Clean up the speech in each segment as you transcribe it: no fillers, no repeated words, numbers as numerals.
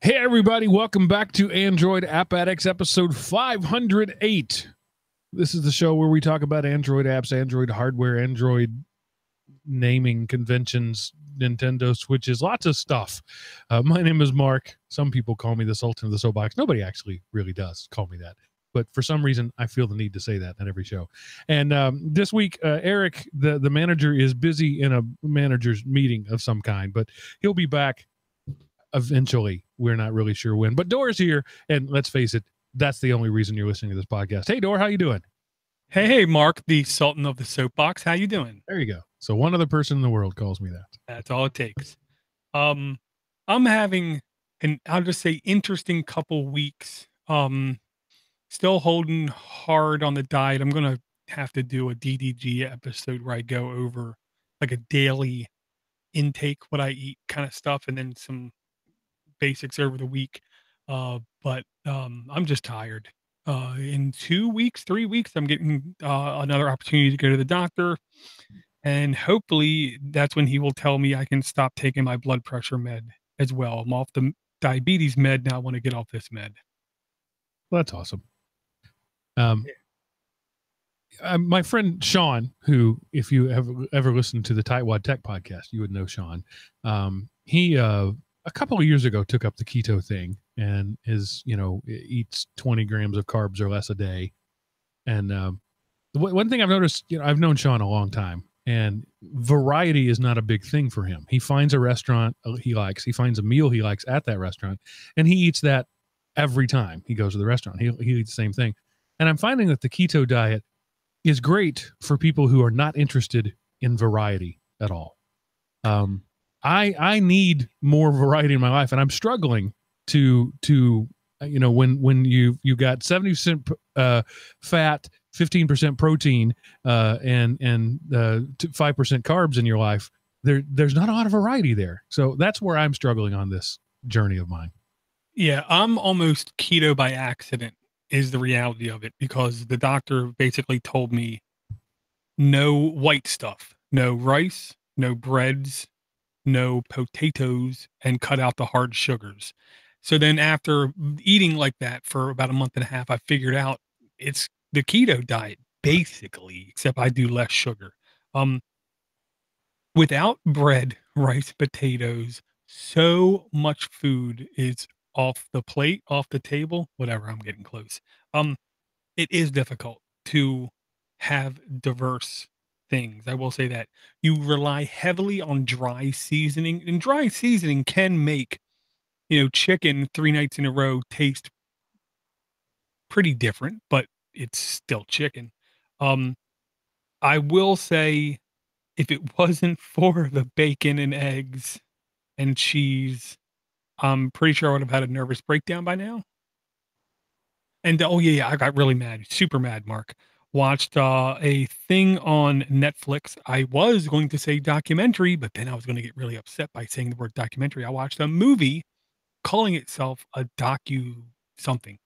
Hey, everybody. Welcome back to Android App Addicts, episode 508. This is the show where we talk about Android apps, Android hardware, Android naming conventions, Nintendo Switches, lots of stuff. My name is Mark. Some people call me the Sultan of the Soapbox. Nobody actually really does call me that. But for some reason, I feel the need to say that at every show. And this week, Eric, the manager, is busy in a manager's meeting of some kind, but he'll be back eventually. We're not really sure when. But Door's here, and let's face it, that's the only reason you're listening to this podcast. Hey, Door, how you doing? Hey, Mark, the Sultan of the Soapbox. How you doing? There you go. So one other person in the world calls me that. That's all it takes. I'm having I'll just say interesting couple weeks. Still holding hard on the diet. I'm gonna have to do a DDG episode where I go over like a daily intake, what I eat kind of stuff, and then some basics over the week. But I'm just tired. In 2 weeks, 3 weeks, I'm getting another opportunity to go to the doctor. And hopefully that's when he will tell me I can stop taking my blood pressure med as well. I'm off the diabetes med. Now I want to get off this med. Well, that's awesome. My friend Sean, who, if you have ever listened to the Tightwad Tech podcast, you would know Sean. He a couple of years ago took up the keto thing and eats 20 grams of carbs or less a day. And one thing I've noticed, I've known Sean a long time, and variety is not a big thing for him. He finds a restaurant he likes, he finds a meal he likes at that restaurant, and he eats that every time he goes to the restaurant. He eats the same thing. And I'm finding that the keto diet is great for people who are not interested in variety at all. I need more variety in my life, and I'm struggling to when you got 70% fat, 15% protein, and 5% carbs in your life. There's not a lot of variety there. So that's where I'm struggling on this journey of mine. Yeah, I'm almost keto by accident is the reality of it, because the doctor basically told me no white stuff, no rice, no breads, no potatoes, and cut out the hard sugars. So then after eating like that for about a month and a half, I figured out it's the keto diet basically, except I do less sugar. Without bread, rice, potatoes, so much food is off the plate, off the table, whatever, I'm getting close. It is difficult to have diverse things. I will say that you rely heavily on dry seasoning, and dry seasoning can make, chicken 3 nights in a row taste pretty different, but it's still chicken. I will say, if it wasn't for the bacon and eggs and cheese, I'm pretty sure I would have had a nervous breakdown by now. And oh yeah, I got really mad, super mad, Mark. Watched a thing on Netflix. I was going to say documentary, but then I was going to get really upset by saying the word documentary. I watched a movie calling itself a docu something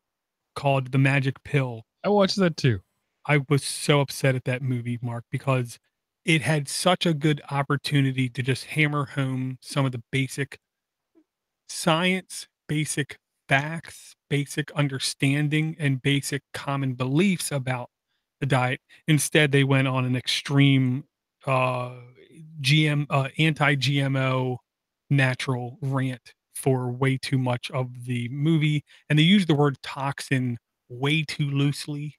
called The Magic Pill. I watched that too. I was so upset at that movie, Mark, because it had such a good opportunity to just hammer home some of the basic science, basic facts, basic understanding, and basic common beliefs about the diet. Instead, they went on an extreme anti-GMO natural rant for way too much of the movie, and they used the word toxin way too loosely.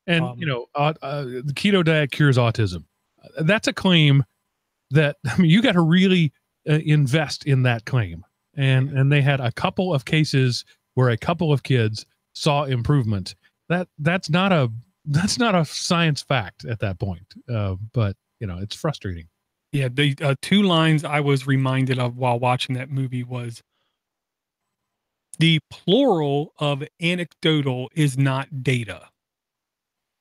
And the keto diet cures autism. That's a claim that, you got to really invest in that claim. And they had a couple of cases where a couple of kids saw improvement. That's not a science fact at that point. But it's frustrating. Yeah, the 2 lines I was reminded of while watching that movie was, the plural of anecdotal is not data.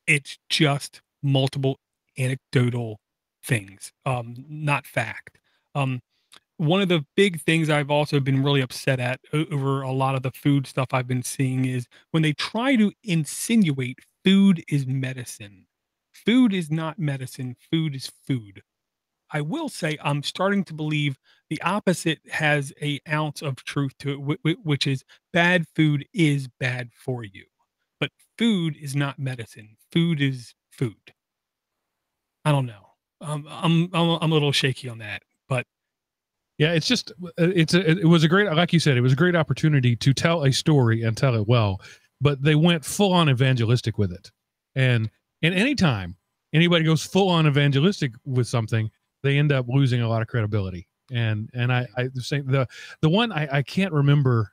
It's just multiple anecdotal things, not fact. One of the big things I've also been really upset at over a lot of the food stuff I've been seeing is when they try to insinuate food is medicine. Food is not medicine. Food is food. I will say I'm starting to believe the opposite has a ounce of truth to it, which is bad food is bad for you. But food is not medicine. Food is food. I don't know. I'm a little shaky on that, but Yeah, it's just it was a great, like you said, it was a great opportunity to tell a story and tell it well, but they went full on evangelistic with it. And anytime anybody goes full on evangelistic with something, they end up losing a lot of credibility. And I say the one I can't remember,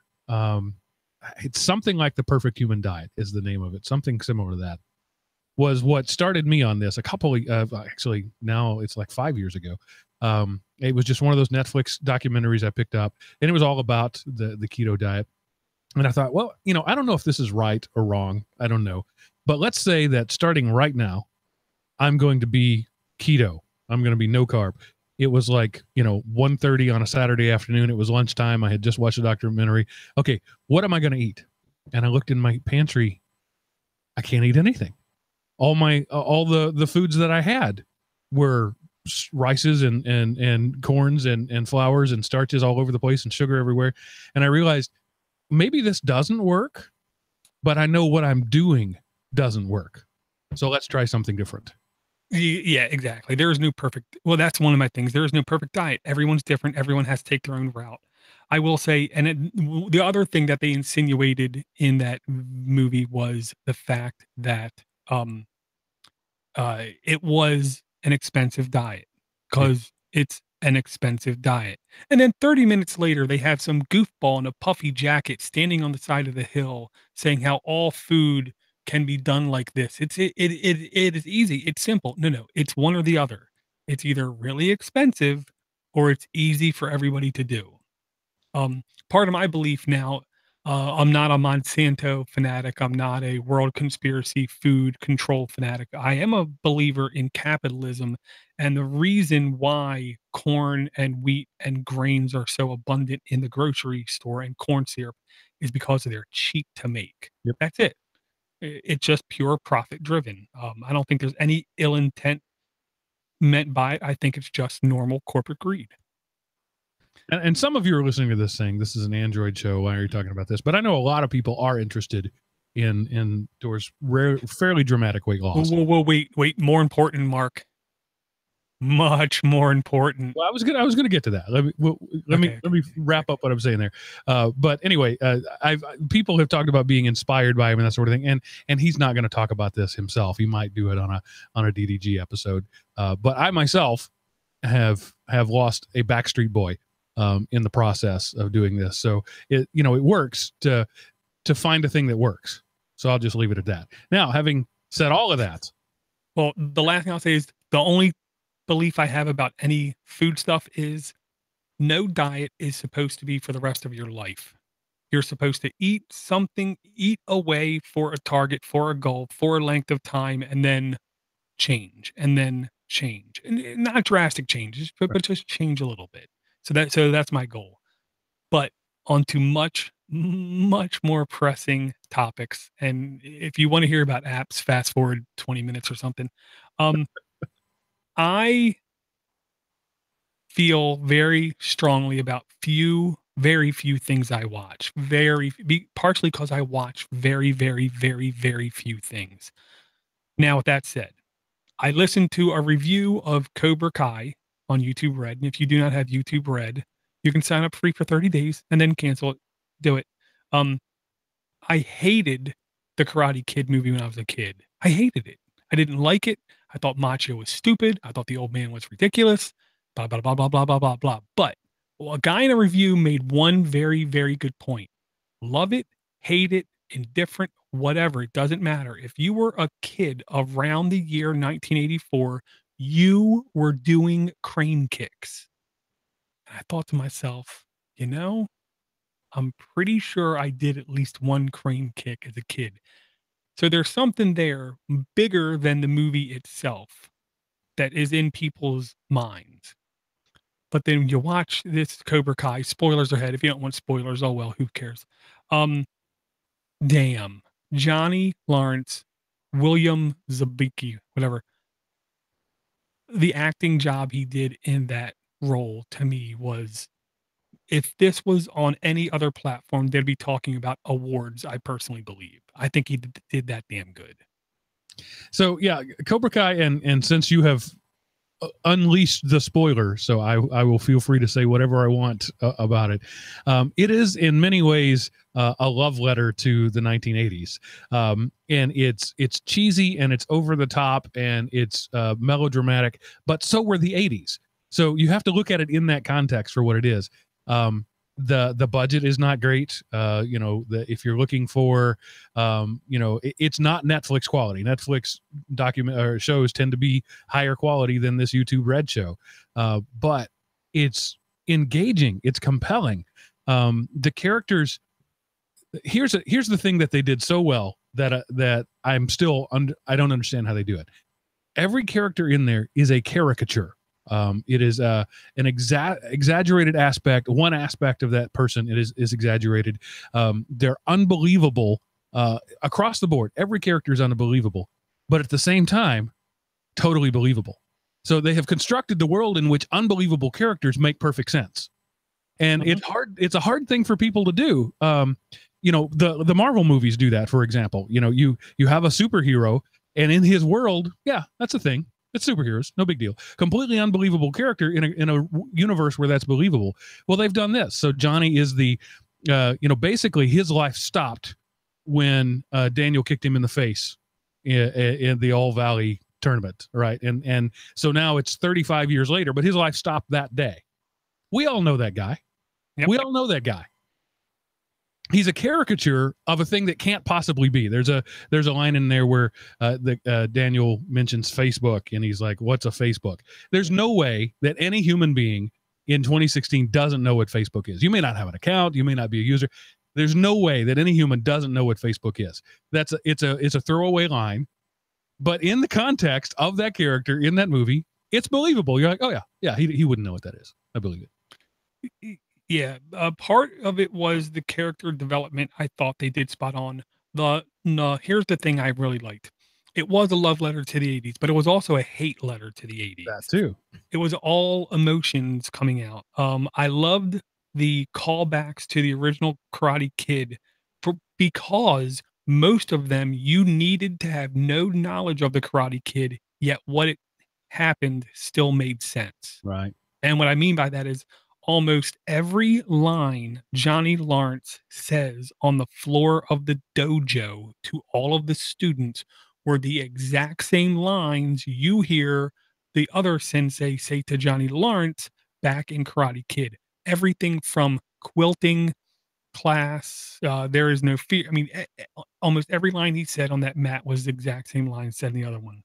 it's something like The Perfect Human Diet is the name of it, something similar to that, was what started me on this a couple of actually now it's like 5 years ago. It was just one of those Netflix documentaries I picked up, and it was all about the keto diet. And I thought, well, I don't know if this is right or wrong. I don't know. But let's say that starting right now, I'm going to be keto. I'm going to be no carb. It was like, 1:30 on a Saturday afternoon. It was lunchtime. I had just watched a documentary. Okay, what am I going to eat? And I looked in my pantry. I can't eat anything. All the foods that I had were rices and corns and flours and starches all over the place and sugar everywhere. And I realized maybe this doesn't work, but I know what I'm doing doesn't work. So let's try something different. Yeah, exactly. There is no perfect. Well, that's one of my things. There is no perfect diet. Everyone's different. Everyone has to take their own route. I will say, the other thing that they insinuated in that movie was the fact that it was an expensive diet because it's an expensive diet. And then 30 minutes later, they have some goofball in a puffy jacket standing on the side of the hill saying how all food can be done like this. It is easy. It's simple. No, it's one or the other. It's either really expensive or it's easy for everybody to do. Part of my belief now, I'm not a Monsanto fanatic. I'm not a world conspiracy food control fanatic. I am a believer in capitalism. And the reason why corn and wheat and grains are so abundant in the grocery store and corn syrup is because they're cheap to make. Yep. That's it. It's just pure profit driven. I don't think there's any ill intent meant by it. I think it's just normal corporate greed. And some of you are listening to this saying, this is an Android show. Why are you talking about this? But I know a lot of people are interested in Door's fairly dramatic weight loss. Whoa, wait. More important, Mark. Much more important. Well, I was gonna get to that. Let me wrap up what I'm saying there. But anyway, people have talked about being inspired by him and that sort of thing, and he's not going to talk about this himself. He might do it on a DDG episode. But I myself have lost a Backstreet Boy in the process of doing this. So it works to find a thing that works. So I'll just leave it at that. Now, having said all of that, well, the last thing I'll say is the only belief I have about any food stuff is no diet is supposed to be for the rest of your life. You're supposed to eat something, eat away for a target, for a goal, for a length of time, and then change, and not drastic changes, but just change a little bit. So that's my goal. But onto much more pressing topics. And if you want to hear about apps, fast forward 20 minutes or something. I feel very strongly about very few things I watch. Partially because I watch very, very, very, very few things. Now, with that said, I listened to a review of Cobra Kai on YouTube Red. And if you do not have YouTube Red, you can sign up free for 30 days and then cancel it. Do it. I hated the Karate Kid movie when I was a kid. I hated it. I didn't like it. I thought Macho was stupid. I thought the old man was ridiculous. Blah, blah, blah, blah, blah, blah, blah, blah. But a guy in a review made one very, very good point. Love it, hate it, indifferent, whatever. It doesn't matter. If you were a kid around the year 1984, you were doing crane kicks. And I thought to myself, I'm pretty sure I did at least one crane kick as a kid. So there's something there bigger than the movie itself that is in people's minds. But then you watch this Cobra Kai, spoilers ahead. If you don't want spoilers, oh well, who cares? Damn. Johnny Lawrence, William Zabicki, whatever. the acting job he did in that role to me was, if this was on any other platform, they'd be talking about awards, I personally believe. I think he did that damn good. So yeah, Cobra Kai, and since you have unleashed the spoiler, so I will feel free to say whatever I want about it. It is in many ways a love letter to the 1980s, and it's cheesy and it's over the top and it's melodramatic, but so were the 80s. So you have to look at it in that context for what it is. The budget is not great. If you're looking for, it's not Netflix quality. Netflix shows tend to be higher quality than this YouTube Red show, but it's engaging. It's compelling. The characters. Here's the thing that they did so well that I'm still I don't understand how they do it. Every character in there is a caricature. It is an exaggerated aspect. One aspect of that person is exaggerated. They're unbelievable across the board. Every character is unbelievable, but at the same time, totally believable. So they have constructed the world in which unbelievable characters make perfect sense. And it's hard. It's a hard thing for people to do. The Marvel movies do that, for example. You have a superhero, and in his world, yeah, that's a thing. It's superheroes, no big deal. Completely unbelievable character in a universe where that's believable. Well, they've done this. So Johnny is basically his life stopped when Daniel kicked him in the face in the All Valley tournament, right? And so now it's 35 years later, but his life stopped that day. We all know that guy. Yep. We all know that guy. He's a caricature of a thing that can't possibly be. There's a line in there where Daniel mentions Facebook, and he's like, "What's a Facebook?" There's no way that any human being in 2016 doesn't know what Facebook is. You may not have an account, you may not be a user. There's no way that any human doesn't know what Facebook is. It's a throwaway line, but in the context of that character in that movie, it's believable. You're like, "Oh yeah, he wouldn't know what that is." I believe it. Yeah, part of it was the character development. I thought they did spot on. Here's the thing I really liked. It was a love letter to the 80s, but it was also a hate letter to the 80s. That too. It was all emotions coming out. I loved the callbacks to the original Karate Kid because most of them you needed to have no knowledge of the Karate Kid, yet what it happened still made sense. Right. And what I mean by that is, almost every line Johnny Lawrence says on the floor of the dojo to all of the students were the exact same lines you hear the other sensei say to Johnny Lawrence back in Karate Kid. Everything from quilting class, there is no fear. I mean, almost every line he said on that mat was the exact same line said in the other one.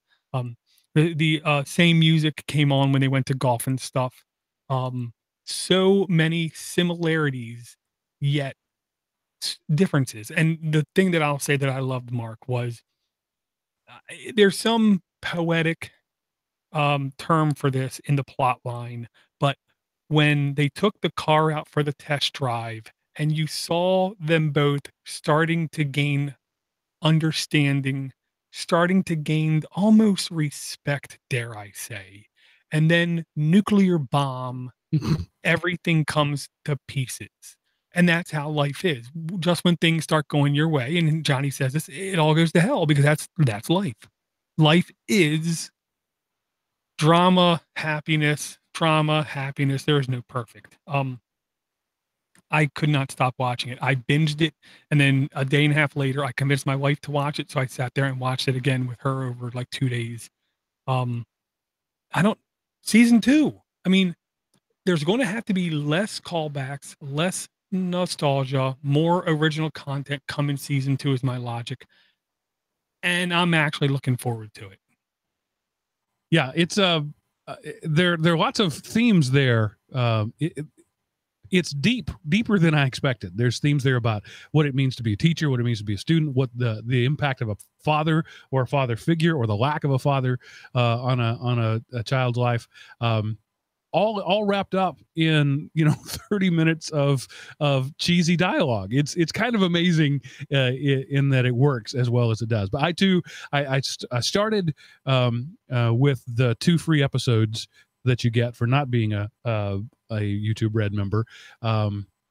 The same music came on when they went to golf and stuff. So many similarities, yet differences. And the thing that I'll say that I loved, Mark, was there's some poetic term for this in the plot line, but when they took the car out for the test drive and you saw them both starting to gain understanding, starting to gain almost respect, dare I say, and then nuclear bomb, everything comes to pieces. And that's how life is. Just when things start going your way, and Johnny says this, it all goes to hell, because that's life. Life is drama, happiness, trauma, happiness. There is no perfect. I could not stop watching it. I binged it, and then a day and a half later, I convinced my wife to watch it. So I sat there and watched it again with her over like 2 days. Season 2. I mean, there's going to have to be less callbacks, less nostalgia, more original content come in season 2 is my logic. And I'm actually looking forward to it. Yeah, it's there are lots of themes there. It's deeper than I expected. There's themes there about what it means to be a teacher, what it means to be a student, what the impact of a father or a father figure, or the lack of a father on a child's life. all wrapped up in 30 minutes of cheesy dialogue. It's kind of amazing in that it works as well as it does. But I started with the 2 free episodes that you get for not being a YouTube Red member.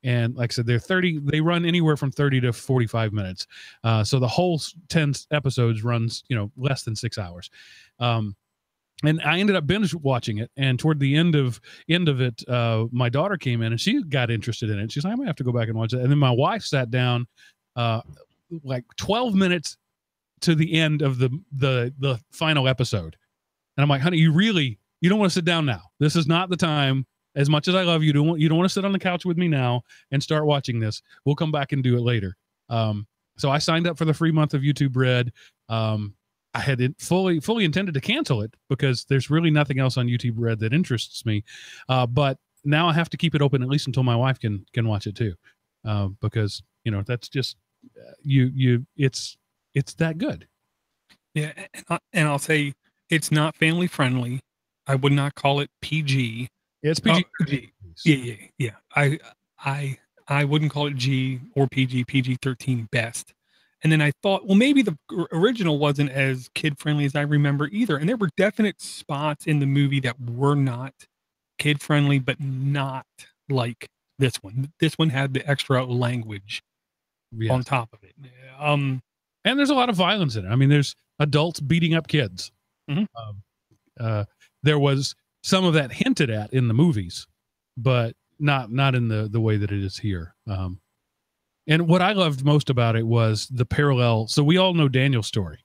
And like I said, they run anywhere from 30 to 45 minutes. So the whole 10 episodes runs, less than 6 hours. And I ended up binge watching it. And toward the end of it, my daughter came in and she got interested in it. She's like, I might have to go back and watch it. And then my wife sat down like 12 minutes to the end of the final episode. And I'm like, honey, you don't want to sit down now. This is not the time. As much as I love you, you don't want to sit on the couch with me now and start watching this. We'll come back and do it later. So I signed up for the free month of YouTube Red. I had fully intended to cancel it because there's really nothing else on YouTube Red that interests me. But now I have to keep it open at least until my wife can watch it too. Because that's just it's that good. Yeah, and I'll say it's not family friendly. I would not call it PG. It's PG. Yeah. I wouldn't call it G or PG. PG-13 best. And then I thought, well, maybe the original wasn't as kid friendly as I remember either. And there were definite spots in the movie that were not kid friendly, but not like this one. This one had the extra language on top of it. And there's a lot of violence in it. I mean, there's adults beating up kids. Mm-hmm. There was some of that hinted at in the movies, but not in the way that it is here. And what I loved most about it was the parallel. So we all know Daniel's story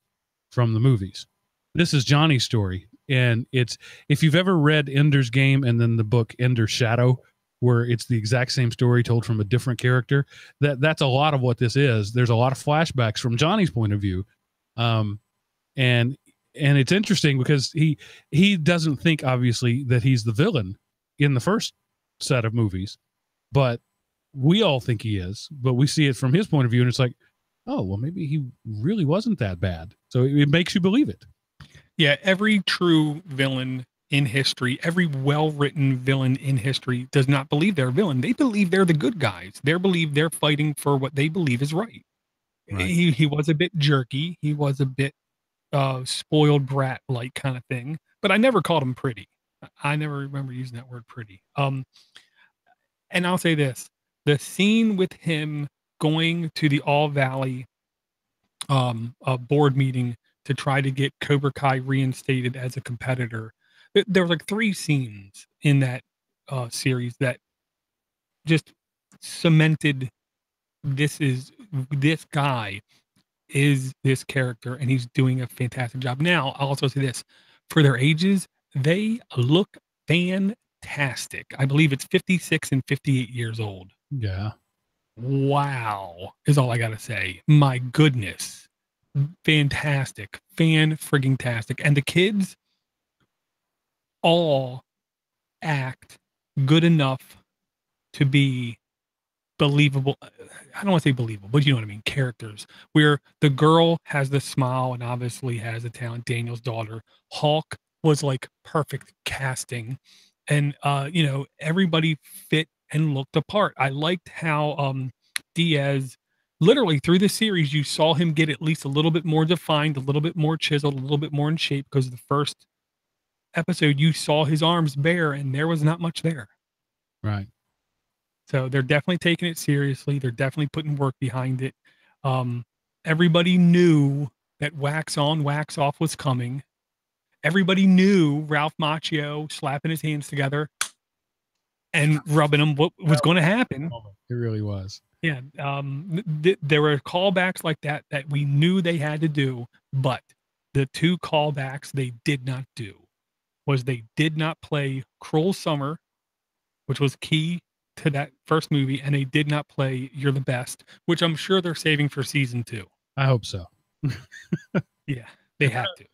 from the movies. This is Johnny's story. And if you've ever read Ender's Game and then the book Ender's Shadow, where it's the exact same story told from a different character, that's a lot of what this is. There's a lot of flashbacks from Johnny's point of view. And it's interesting because he doesn't think, obviously, that he's the villain in the first set of movies, but we all think he is. But we see it from his point of view, and it's like, oh, well, maybe he really wasn't that bad. So it makes you believe it. Yeah, every true villain in history, every well-written villain in history does not believe they're a villain. They believe they're the good guys. They believe they're fighting for what they believe is right. He was a bit jerky. He was a bit spoiled brat like kind of thing, but I never called him pretty. I never remember using that word pretty. And I'll say this, the scene with him going to the All Valley board meeting to try to get Cobra Kai reinstated as a competitor, there were like 3 scenes in that series that just cemented this guy is this character, and he's doing a fantastic job. Now, I'll also say this, for their ages, they look fantastic. I believe it's 56 and 58 years old. Yeah. Wow, is all I gotta say. My goodness. Fantastic. Fan-frigging-tastic. And the kids all act good enough to be believable. I don't want to say believable, but you know what I mean. Characters where the girl has the smile and obviously has the talent. Daniel's daughter, Hulk, was like perfect casting, and everybody fit and looked apart. I liked how Diaz, literally through the series, you saw him get at least a little bit more defined, a little bit more chiseled, a little bit more in shape, because the first episode you saw his arms bare and there was not much there. Right. So they're definitely taking it seriously. They're definitely putting work behind it. Everybody knew that wax on, wax off was coming. Everybody knew Ralph Macchio slapping his hands together and rubbing them what was going to happen. It really was. Yeah. There were callbacks like that we knew they had to do, but the 2 callbacks they did not do was they did not play Cruel Summer, which was key to that first movie, and they did not play You're the Best, which I'm sure they're saving for season 2. I hope so. Yeah, they have to.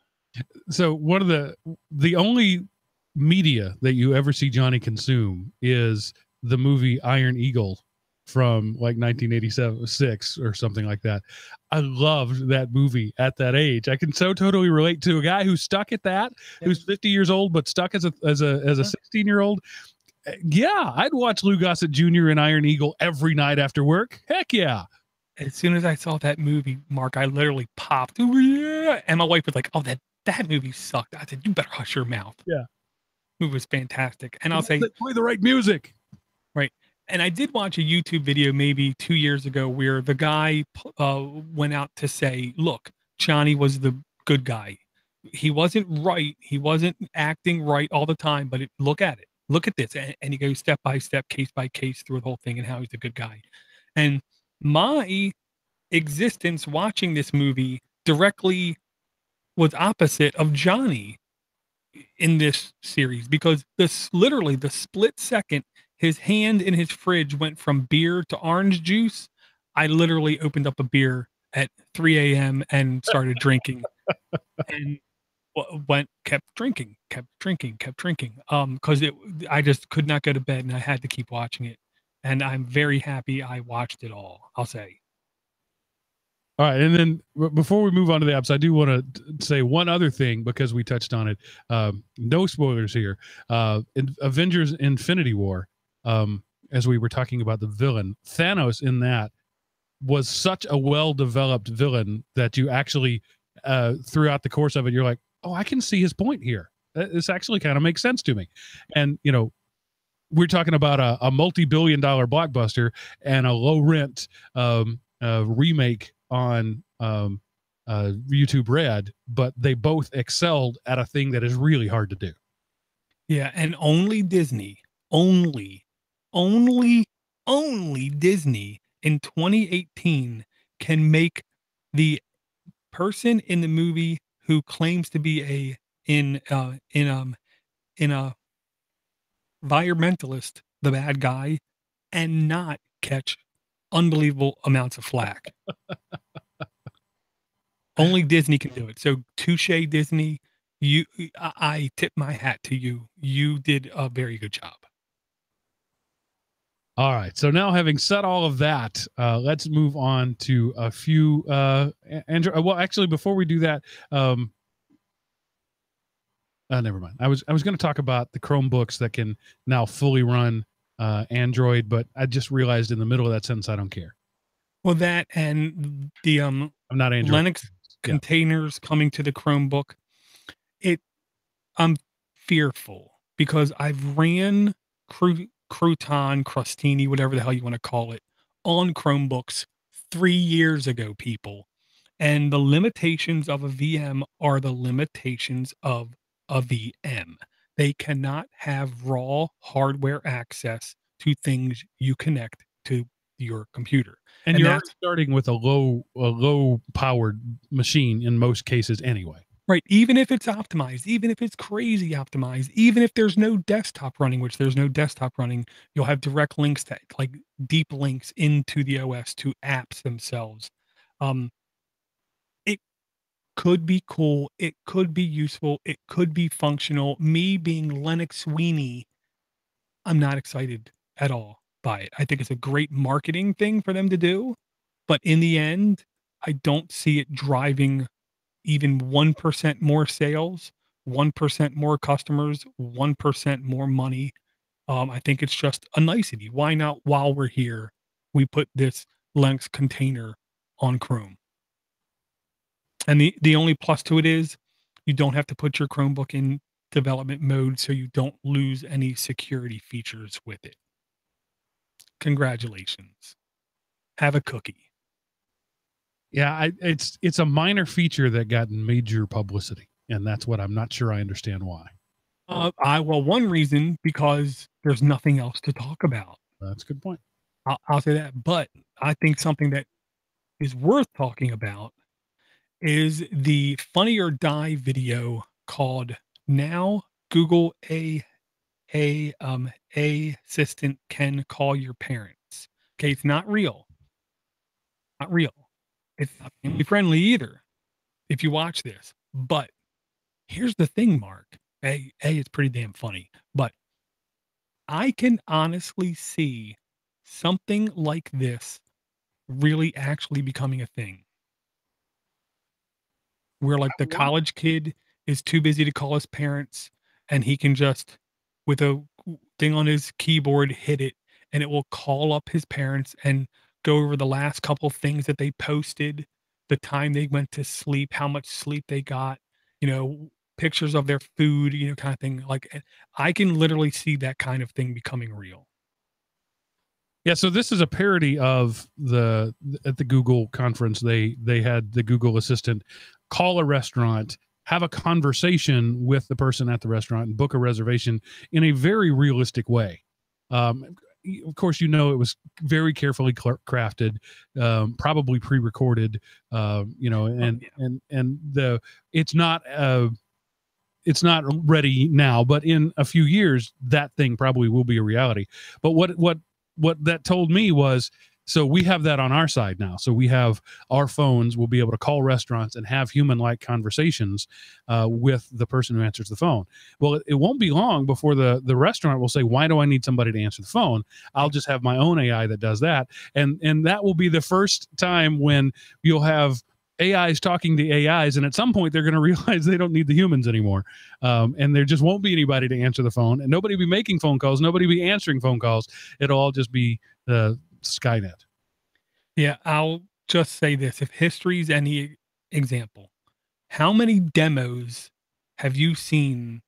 So one of the only media that you ever see Johnny consume is the movie Iron Eagle from like 1986 or something like that. I loved that movie at that age. I can so totally relate to a guy who's stuck at that, who's 50 years old but stuck as a 16-year-old. Yeah, I'd watch Lou Gossett Jr. and Iron Eagle every night after work. Heck yeah. As soon as I saw that movie, Mark, I literally popped. "Oh, yeah." And my wife was like, "Oh, that movie sucked." I said, "You better hush your mouth." Yeah. It was fantastic. And I'll say, play the right music. right. And I did watch a YouTube video maybe 2 years ago where the guy went out to say, look, Johnny was the good guy. He wasn't right. He wasn't acting right all the time, but look at it. Look at this. And he goes step by step, case by case through the whole thing and how he's a good guy. And my existence watching this movie directly was opposite of Johnny in this series, because literally the split second his hand in his fridge went from beer to orange juice, I literally opened up a beer at 3 a.m. and started drinking and kept drinking. Because I just could not go to bed and I had to keep watching it. And I'm very happy I watched it all, I'll say. All right, and then before we move on to the apps, I do want to say one other thing because we touched on it. No spoilers here. In Avengers: Infinity War, as we were talking about the villain, Thanos in that was such a well-developed villain that you actually, throughout the course of it, you're like, oh, I can see his point here. This actually kind of makes sense to me. And, you know, we're talking about a multi-billion-dollar blockbuster and a low-rent remake on YouTube Red, but they both excelled at a thing that is really hard to do. Yeah, and only Disney, only Disney in 2018 can make the person in the movie who claims to be in a environmentalist the bad guy and not catch unbelievable amounts of flack. Only Disney can do it. So touche, Disney. I tip my hat to you. You did a very good job. All right. So now, having said all of that, let's move on to a few Android. Well, actually, before we do that, never mind. I was going to talk about the Chromebooks that can now fully run Android, but I just realized in the middle of that sentence I don't care. Well, that and the I'm not Android. Linux containers coming to the Chromebook. I'm fearful because I've ran Crostini, whatever the hell you want to call it, on Chromebooks 3 years ago, people. And the limitations of a VM are the limitations of a VM. They cannot have raw hardware access to things you connect to your computer. And you're already starting with a low powered machine in most cases anyway. Right. Even if it's optimized, even if it's crazy optimized, even if there's no desktop running, which there's no desktop running, you'll have direct links to like deep links into the OS to apps themselves. It could be cool. It could be useful. It could be functional. Me being Linux weenie, I'm not excited at all by it. I think it's a great marketing thing for them to do. But in the end, I don't see it driving even 1% more sales, 1% more customers, 1% more money. I think it's just a nicety. Why not, while we're here, we put this Linux container on Chrome? And the only plus to it is you don't have to put your Chromebook in development mode, so you don't lose any security features with it. Congratulations. Have a cookie. Yeah, it's a minor feature that got major publicity, and that's what I'm not sure I understand why. Well, one reason, because there's nothing else to talk about. That's a good point. I'll say that. But I think something that is worth talking about is the Funny or Die video called "Now Google Assistant Can Call Your Parents." Okay, it's not real. Not real. It's not family friendly either, if you watch this. But here's the thing, Mark. It's pretty damn funny. But I can honestly see something like this really actually becoming a thing, where like the college kid is too busy to call his parents and he can just with a thing on his keyboard hit it and it will call up his parents and go over the last couple things that they posted, the time they went to sleep, how much sleep they got, you know, pictures of their food, you know, kind of thing. Like I can literally see that kind of thing becoming real. Yeah, so this is a parody of at the Google conference. They had the Google Assistant call a restaurant, have a conversation with the person at the restaurant, and book a reservation in a very realistic way. Of course, you know it was very carefully crafted, probably pre-recorded. You know, and it's not ready now, but in a few years, that thing probably will be a reality. But what that told me was, so we have that on our side now. So we have our phones will be able to call restaurants and have human-like conversations with the person who answers the phone. Well, it won't be long before the restaurant will say, why do I need somebody to answer the phone? I'll just have my own AI that does that. And that will be the first time when you'll have AIs talking to AIs, and at some point they're going to realize they don't need the humans anymore, and there just won't be anybody to answer the phone, and nobody will be making phone calls, nobody will be answering phone calls. It'll all just be Skynet. Yeah, I'll just say this: if history's any example, how many demos have you seen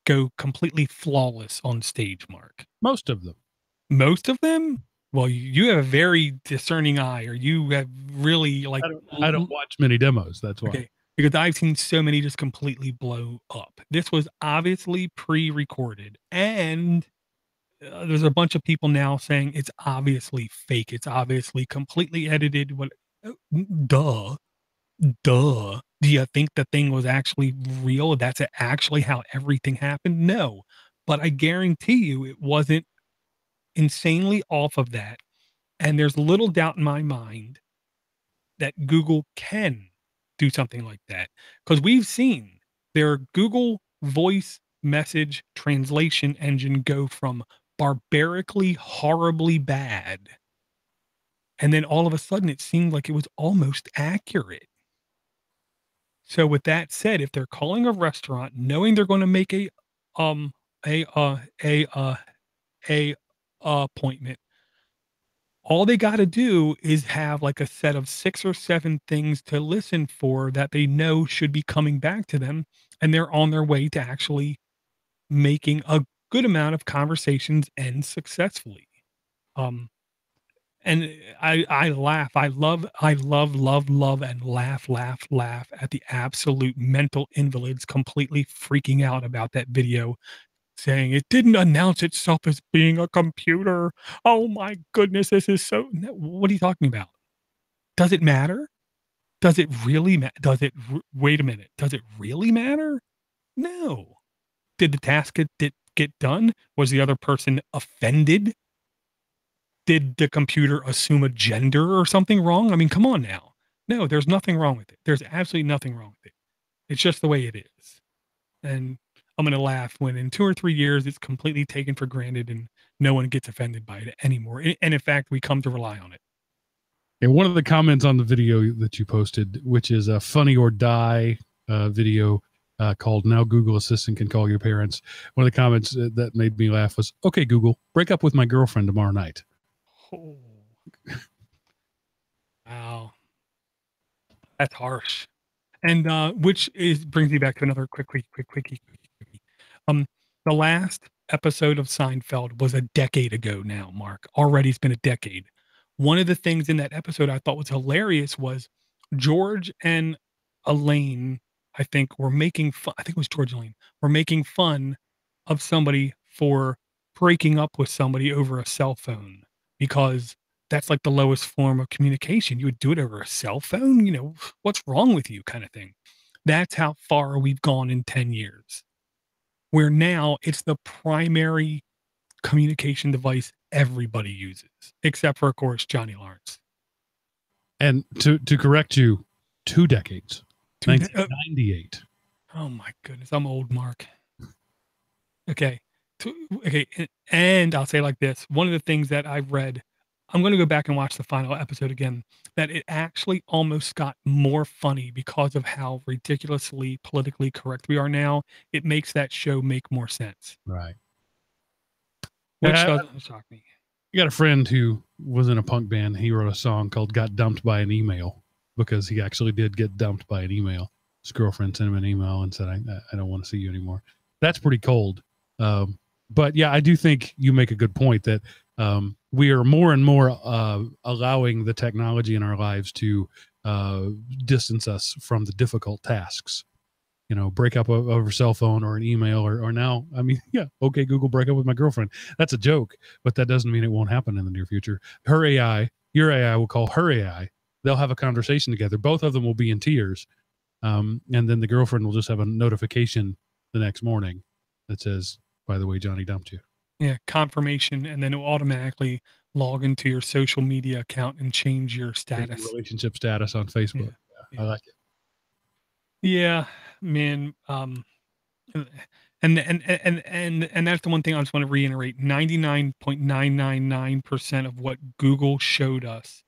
go completely flawless on stage, Mark? Most of them. Most of them? Well, you have a very discerning eye, or you have really like. I don't watch many demos. That's why. Okay, because I've seen so many just completely blow up. This was obviously pre-recorded, and there's a bunch of people now saying it's obviously fake. It's obviously completely edited. What? Duh. Do you think the thing was actually real? That's actually how everything happened? No, but I guarantee you it wasn't insanely off of that. And there's little doubt in my mind that Google can do something like that, because we've seen their Google voice message translation engine go from barbarically horribly bad, and then all of a sudden it seemed like it was almost accurate. So with that said, if they're calling a restaurant knowing they're going to make um a a appointment, all they got to do is have like a set of 6 or 7 things to listen for that they know should be coming back to them, and they're on their way to actually making a good amount of conversations end successfully. Um, and I laugh. I love, and laugh at the absolute mental invalids completely freaking out about that video, saying it didn't announce itself as being a computer. Oh my goodness, this is so. What are you talking about? Does it matter? Does it really matter? Wait a minute. Does it really matter? No. Did the task get done? Was the other person offended? Did the computer assume a gender or something wrong? I mean, come on now. No, there's nothing wrong with it. There's absolutely nothing wrong with it. It's just the way it is. And I'm going to laugh when in 2 or 3 years it's completely taken for granted and no one gets offended by it anymore. And in fact, we come to rely on it. And one of the comments on the video that you posted, which is a funny or die video called "Now Google Assistant Can Call Your Parents." One of the comments that made me laugh was, "Okay, Google, break up with my girlfriend tomorrow night." Oh. Wow. That's harsh. And which brings me back to another quickie. The last episode of Seinfeld was a decade ago now, Mark. Already it's been a decade. One of the things in that episode I thought was hilarious was George and Elaine, I think, were making fun. I think it was George and Elaine were making fun of somebody for breaking up with somebody over a cell phone, because that's like the lowest form of communication. You would do it over a cell phone? You know, what's wrong with you, kind of thing. That's how far we've gone in 10 years, where now it's the primary communication device everybody uses, except for, of course, Johnny Lawrence. And to correct you, 2 decades. 1998. Oh my goodness, I'm old, Mark. Okay. Okay. And I'll say like this. One of the things that I've read I'm going to go back and watch the final episode again, that it actually almost got more funny because of how ridiculously politically correct we are now. It makes that show make more sense. Right. Which Yeah, doesn't shock me. I got a friend who was in a punk band. He wrote a song called Got Dumped by an Email because he actually did get dumped by an email. His girlfriend sent him an email and said, I don't want to see you anymore. That's pretty cold. But yeah, I do think you make a good point that we are more and more allowing the technology in our lives to distance us from the difficult tasks. You know, break up over cell phone or an email or now, I mean, yeah, okay, Google, break up with my girlfriend. That's a joke, but that doesn't mean it won't happen in the near future. Her AI, your AI will call her AI. They'll have a conversation together. Both of them will be in tears. And then the girlfriend will just have a notification the next morning that says, by the way, Johnny dumped you. Yeah, confirmation, and then it will automatically log into your social media account and change your status. Your relationship status on Facebook. Yeah. I like it. Yeah, man. And that's the one thing I just want to reiterate. 99.999% of what Google showed us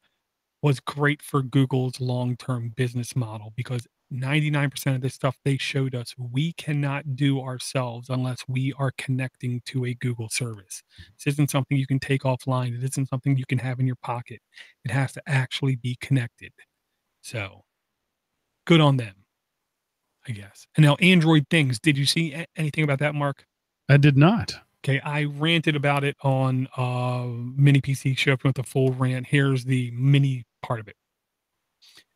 was great for Google's long-term business model, because 99% of the stuff they showed us, we cannot do ourselves unless we are connecting to a Google service. This isn't something you can take offline. It isn't something you can have in your pocket. It has to actually be connected. So good on them, I guess. And now Android things. Did you see anything about that, Mark? I did not. Okay, I ranted about it on Mini PC Show. If you want the full rant, here's the mini part of it.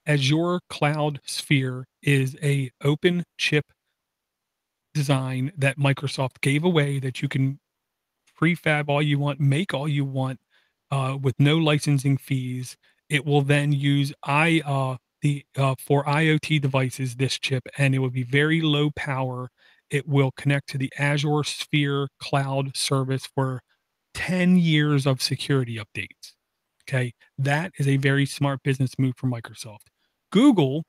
Azure Cloud Sphere is a open chip design that Microsoft gave away that you can prefab all you want, make all you want, with no licensing fees. It will then use for IoT devices, this chip, and it will be very low power. It will connect to the Azure Sphere cloud service for 10 years of security updates. Okay, that is a very smart business move for Microsoft. Google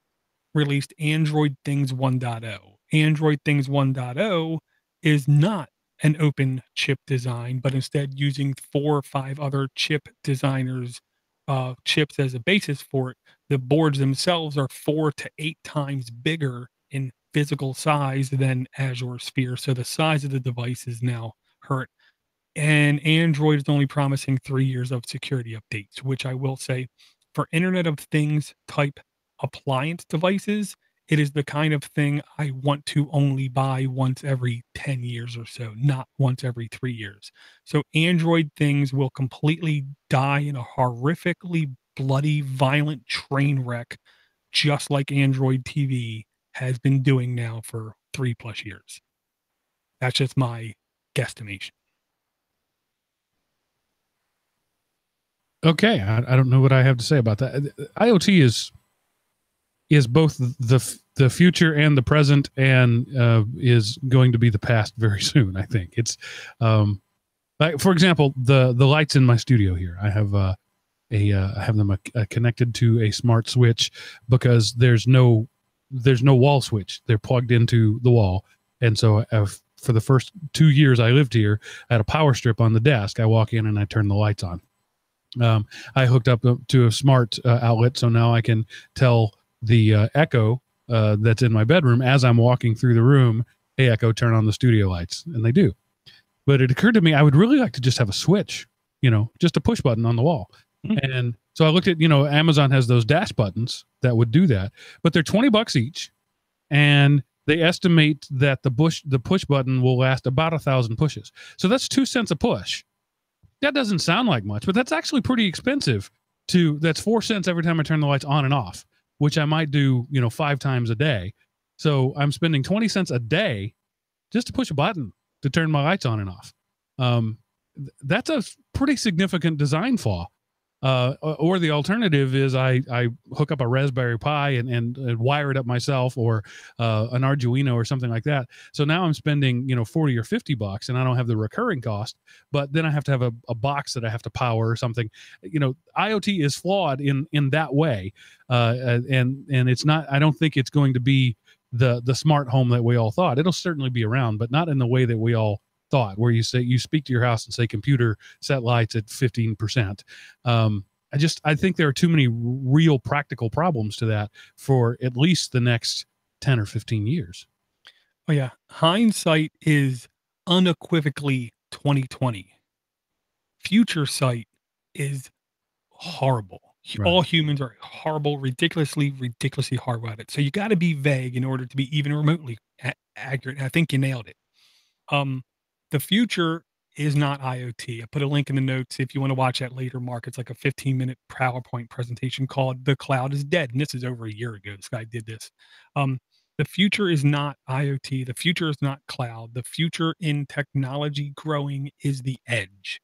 released Android Things 1.0. Android Things 1.0 is not an open chip design, but instead using 4 or 5 other chip designers' chips as a basis for it. The boards themselves are 4 to 8 times bigger in physical size than Azure Sphere, so the size of the device is now hurt. And Android is only promising 3 years of security updates, which I will say, for Internet of Things type appliance devices, it is the kind of thing I want to only buy once every 10 years or so, not once every 3 years. So Android things will completely die in a horrifically bloody, violent train wreck, just like Android TV has been doing now for 3+ years. That's just my guesstimation. Okay, I don't know what I have to say about that. IoT is both the future and the present, and is going to be the past very soon. I think it's like, for example, the lights in my studio here. I have I have them connected to a smart switch because there's no wall switch. They're plugged into the wall, and so for the first 2 years I lived here, I had a power strip on the desk. I walk in and I turn the lights on. I hooked up to a smart outlet, so now I can tell the Echo that's in my bedroom as I'm walking through the room, hey, Echo, turn on the studio lights, and they do. But it occurred to me I would really like to just have a switch, just a push button on the wall. Mm-hmm. And so I looked at, Amazon has those dash buttons that would do that, but they're $20 each, and they estimate that the push button will last about 1,000 pushes. So that's 2 cents a push. That doesn't sound like much, but that's actually pretty expensive. That's 4 cents every time I turn the lights on and off, which I might do, 5 times a day. So I'm spending 20 cents a day just to push a button to turn my lights on and off. That's a pretty significant design flaw. Or the alternative is I hook up a Raspberry Pi and wire it up myself, or an Arduino or something like that. So now I'm spending, $40 or $50, and I don't have the recurring cost, but then I have to have a box that I have to power or something. IoT is flawed in that way. And it's not, I don't think it's going to be the smart home that we all thought. It'll certainly be around, but not in the way that we all thought where you say, you speak to your house and say, computer, set lights at 15%. I think there are too many real practical problems to that for at least the next 10 or 15 years. Oh yeah. Hindsight is unequivocally 2020. Future sight is horrible. Right. All humans are horrible, ridiculously horrible at it. So you got to be vague in order to be even remotely accurate. And I think you nailed it. Um, the future is not IoT. I put a link in the notes if you want to watch that later, Mark. It's like a 15-minute PowerPoint presentation called "The Cloud is Dead," and this is over a year ago. This guy did this. The future is not IoT. The future is not cloud. The future in technology growing is the edge.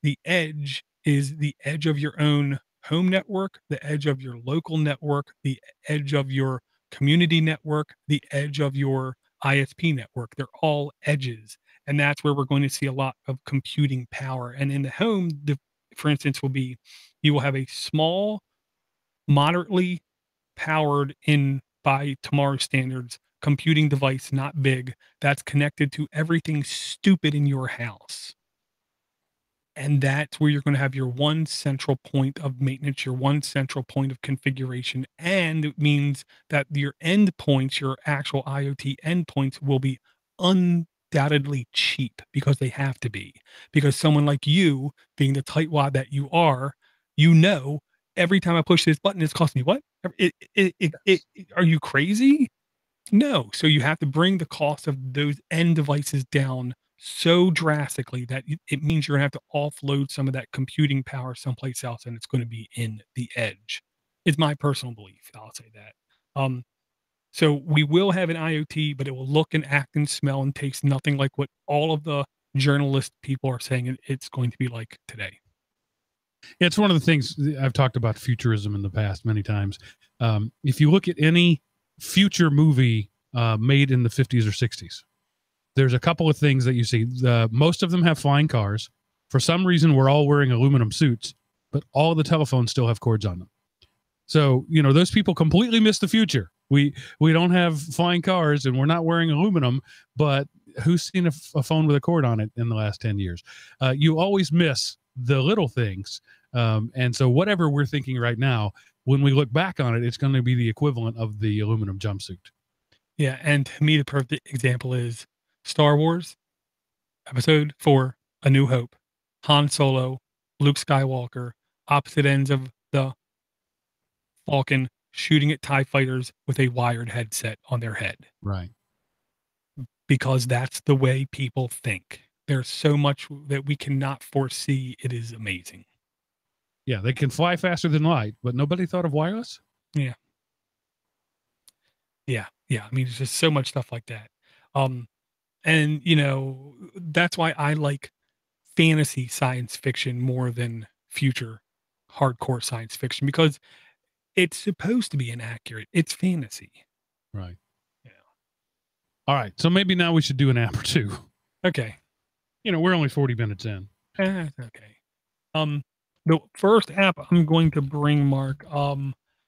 The edge is the edge of your own home network, the edge of your local network, the edge of your community network, the edge of your ISP network. They're all edges. And that's where we're going to see a lot of computing power. And in the home, for instance, will be you will have a small, moderately powered in by tomorrow's standards computing device, not big, that's connected to everything stupid in your house. And that's where you're going to have your one central point of maintenance, your one central point of configuration. And it means that your endpoints, your actual IoT endpoints, will be undoubtedly cheap because they have to be. Because someone like you, being the tightwad that you are, you know, every time I push this button, it's costing me what? Are you crazy? No. So you have to bring the cost of those end devices down so drastically that it means you're going to have to offload some of that computing power someplace else, and it's going to be in the edge. It's my personal belief. I'll say that. So we will have an IoT, but it will look and act and smell and taste nothing like what all of the journalist people are saying it's going to be like today. It's one of the things I've talked about futurism in the past many times. If you look at any future movie made in the 50s or 60s, there's a couple of things that you see. Most of them have flying cars. For some reason, we're all wearing aluminum suits, but all the telephones still have cords on them. So, you know, those people completely miss the future. We don't have flying cars and we're not wearing aluminum, but who's seen a phone with a cord on it in the last 10 years? You always miss the little things. And so whatever we're thinking right now, when we look back on it, it's going to be the equivalent of the aluminum jumpsuit. Yeah. And to me, the perfect example is Star Wars Episode 4, A New Hope. Han Solo, Luke Skywalker, opposite ends of the Falcon, shooting at TIE fighters with a wired headset on their head. Right. Because that's the way people think. There's so much that we cannot foresee. It is amazing. Yeah, they can fly faster than light, but nobody thought of wireless? Yeah. Yeah. Yeah. I mean, there's just so much stuff like that. And, you know, that's why I like fantasy science fiction more than future hardcore science fiction, because it's supposed to be inaccurate. It's fantasy. Right. Yeah. All right. So maybe now we should do an app or two. Okay. You know, we're only 40 minutes in. Okay. The first app I'm going to bring, Mark,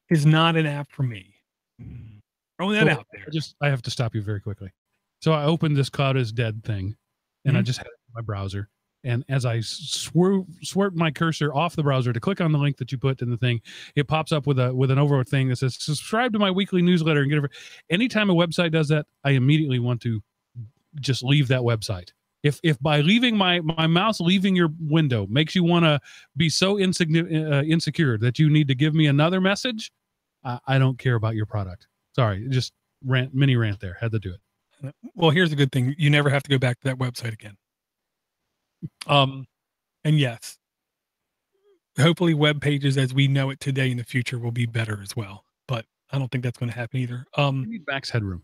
is not an app for me. Throwing that out there. I have to stop you very quickly. So I opened this Cloud is Dead thing, and I just had it in my browser. And as I swerved my cursor off the browser to click on the link that you put in the thing, it pops up with an overall thing that says, subscribe to my weekly newsletter and get it. Anytime a website does that, I immediately want to just leave that website. If by leaving my mouse leaving your window makes you want to be so insecure that you need to give me another message, I don't care about your product. Sorry, just mini rant there. Had to do it. Well, here's a good thing. You never have to go back to that website again. And yes, hopefully web pages as we know it today in the future will be better as well. But I don't think that's going to happen either. You need max headroom.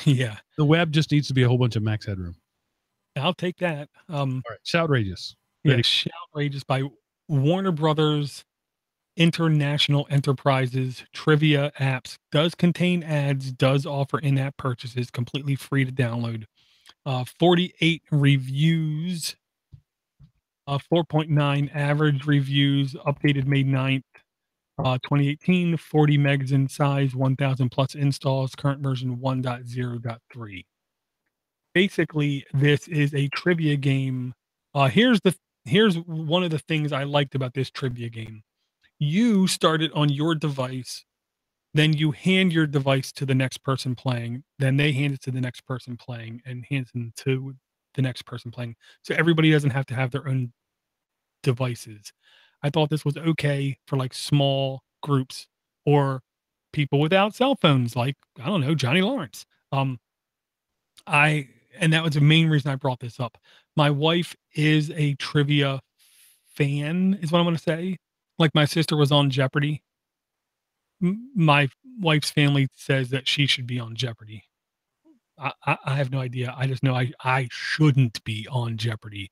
Yeah. The web just needs to be a whole bunch of max headroom. I'll take that. All right. Shoutrageous. Yeah, Shoutrageous by Warner Brothers International Enterprises. Trivia apps. Does contain ads. Does offer in-app purchases. Completely free to download. 48 reviews. 4.9 average reviews. Updated May 9th. 2018. 40 megs in size. 1,000 plus installs. Current version 1.0.3. basically this is a trivia game. Here's one of the things I liked about this trivia game. You start it on your device, then you hand your device to the next person playing, then they hand it to the next person playing, and hand it to the next person playing. So everybody doesn't have to have their own devices. I thought this was okay for like small groups or people without cell phones, like, I don't know, Johnny Lawrence. And that was the main reason I brought this up. My wife is a trivia fan, is what I'm going to say. Like, my sister was on Jeopardy. My wife's family says that she should be on Jeopardy. I have no idea. I just know I shouldn't be on Jeopardy.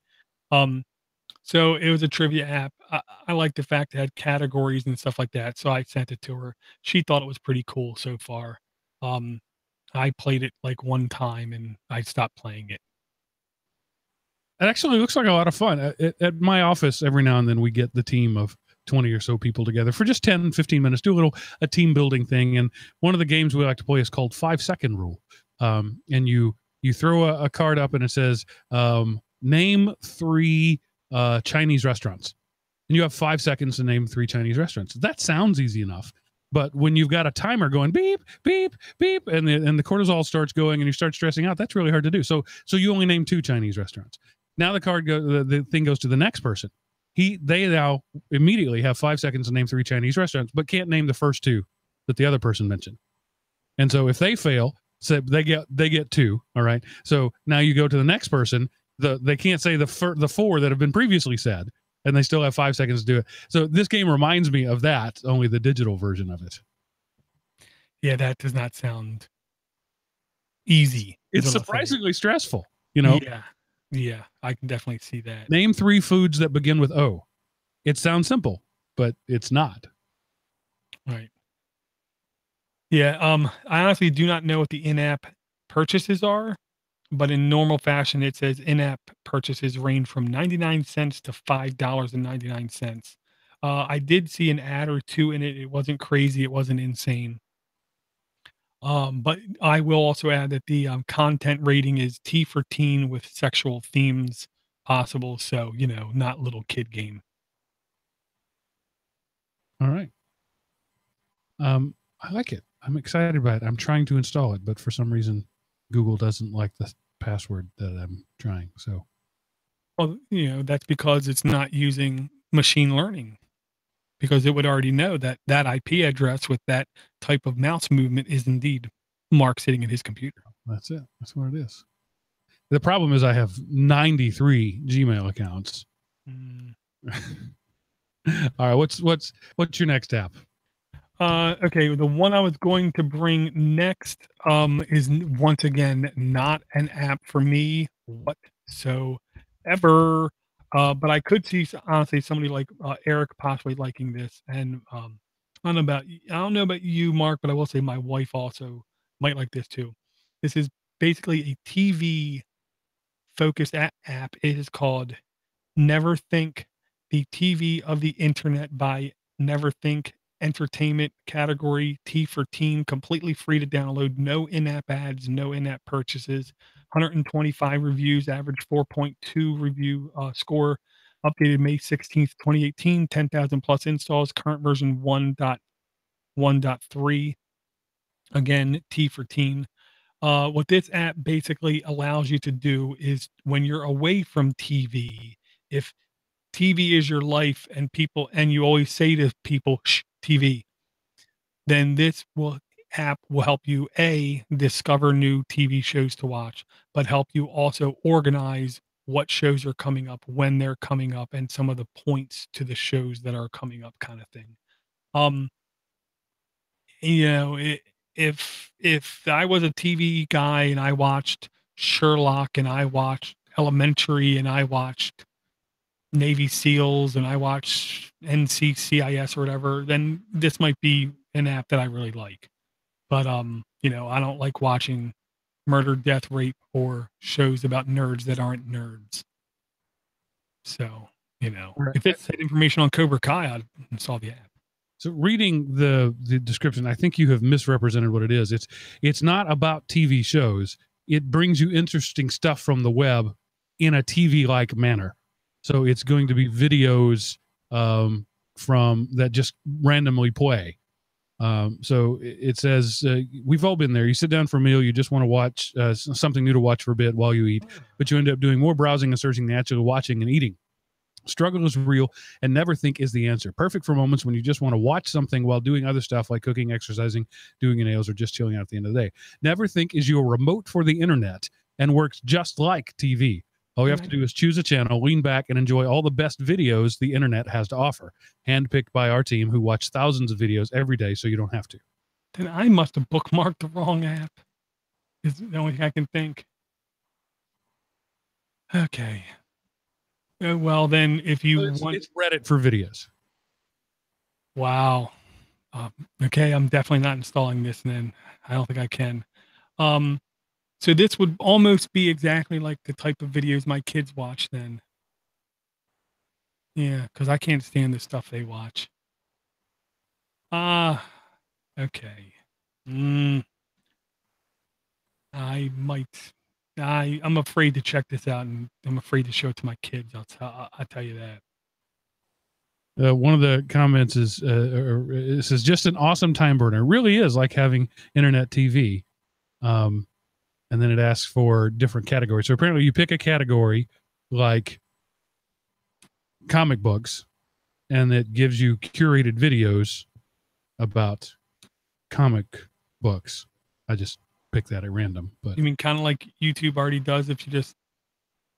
So it was a trivia app. I like the fact it had categories and stuff like that. So I sent it to her. She thought it was pretty cool so far. I played it like one time and I stopped playing it. It actually looks like a lot of fun. At my office, every now and then we get the team of 20 or so people together for just 10, 15 minutes, do a team building thing. And one of the games we like to play is called 5-second rule. And you throw a card up and it says, name 3 Chinese restaurants. And you have 5 seconds to name 3 Chinese restaurants. That sounds easy enough. But when you've got a timer going beep, beep, beep, and the cortisol starts going and you start stressing out, that's really hard to do. So you only name 2 Chinese restaurants. Now the thing goes to the next person. They now immediately have 5 seconds to name 3 Chinese restaurants, but can't name the first 2 that the other person mentioned. And so if they fail, so they get 2. All right. So now you go to the next person. They can't say the 4 that have been previously said, and they still have 5 seconds to do it. So this game reminds me of that, only the digital version of it. Yeah, that does not sound easy. It's surprisingly stressful, you know? Yeah, I can definitely see that. Name 3 foods that begin with O. It sounds simple, but it's not. Right. Yeah, I honestly do not know what the in-app purchases are, but in normal fashion, it says in-app purchases range from 99 cents to $5.99. I did see an ad or 2 in it. It wasn't crazy. It wasn't insane. But I will also add that the content rating is T for teen with sexual themes possible. So, not little kid game. All right. I like it. I'm excited about it. I'm trying to install it, but for some reason, Google doesn't like the password that I'm trying. So, well, that's because it's not using machine learning, because it would already know that IP address with that type of mouse movement is indeed Mark sitting at his computer. That's it. That's what it is. The problem is I have 93 Gmail accounts. All right. What's your next app? Okay, the one I was going to bring next is once again not an app for me whatsoever. But I could see honestly somebody like Eric possibly liking this, and I don't know about you, Mark, but I will say my wife also might like this too. This is basically a TV focused app. It is called Neverthink, the TV of the Internet by Neverthink. Entertainment category, T for teen, completely free to download, no in-app ads, no in-app purchases, 125 reviews, average 4.2 review score, updated May 16th, 2018, 10,000 plus installs, current version 1.1.3. Again, T for teen. What this app basically allows you to do is when you're away from TV, if TV is your life and you always say to people, shh, TV, then this app will help you discover new TV shows to watch, but help you also organize what shows are coming up, when they're coming up, and some of the points to the shows that are coming up, kind of thing. If I was a TV guy and I watched Sherlock and I watched Elementary and I watched Navy SEALs and I watch NCCIS or whatever, then this might be an app that I really like. But I don't like watching murder, death, rape, or shows about nerds that aren't nerds. So, if it said information on Cobra Kai, I'd install the app. So reading the description, I think you have misrepresented what it is. It's not about TV shows. it brings you interesting stuff from the web in a TV-like manner. So it's going to be videos from that just randomly play. So it says, we've all been there. You sit down for a meal, you just want to watch something new to watch for a bit while you eat, but you end up doing more browsing and searching than actually watching and eating. Struggle is real, and Neverthink is the answer. Perfect for moments when you just want to watch something while doing other stuff like cooking, exercising, doing your nails, or just chilling out at the end of the day. Neverthink is your remote for the internet and works just like TV. All you have to do is choose a channel, lean back, and enjoy all the best videos the internet has to offer. Handpicked by our team who watch thousands of videos every day so you don't have to. Then I must have bookmarked the wrong app. Is the only thing I can think. Okay. Well, then if you want... It's Reddit for videos. Wow. Okay, I'm definitely not installing this then. I don't think I can. So this would almost be exactly like the type of videos my kids watch then. Yeah, because I can't stand the stuff they watch. Okay. I'm afraid to check this out, and I'm afraid to show it to my kids. I'll tell you that. One of the comments is, it says, just an awesome time burner. It really is like having internet TV. And then it asks for different categories. So apparently you pick a category like comic books, and it gives you curated videos about comic books. I just picked that at random. But you mean kind of like YouTube already does if you just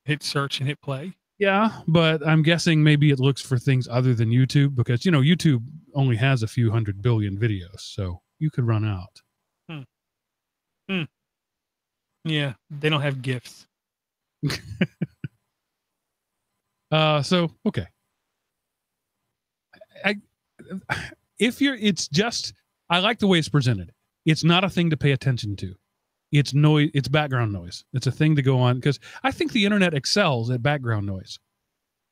hit search and hit play? Yeah, but I'm guessing maybe it looks for things other than YouTube because, you know, YouTube only has a few 100 billion videos, so you could run out. Yeah, they don't have GIFs. So, okay. I like the way it's presented. It's not a thing to pay attention to. It's noise. It's background noise. It's a thing to go on because I think the internet excels at background noise.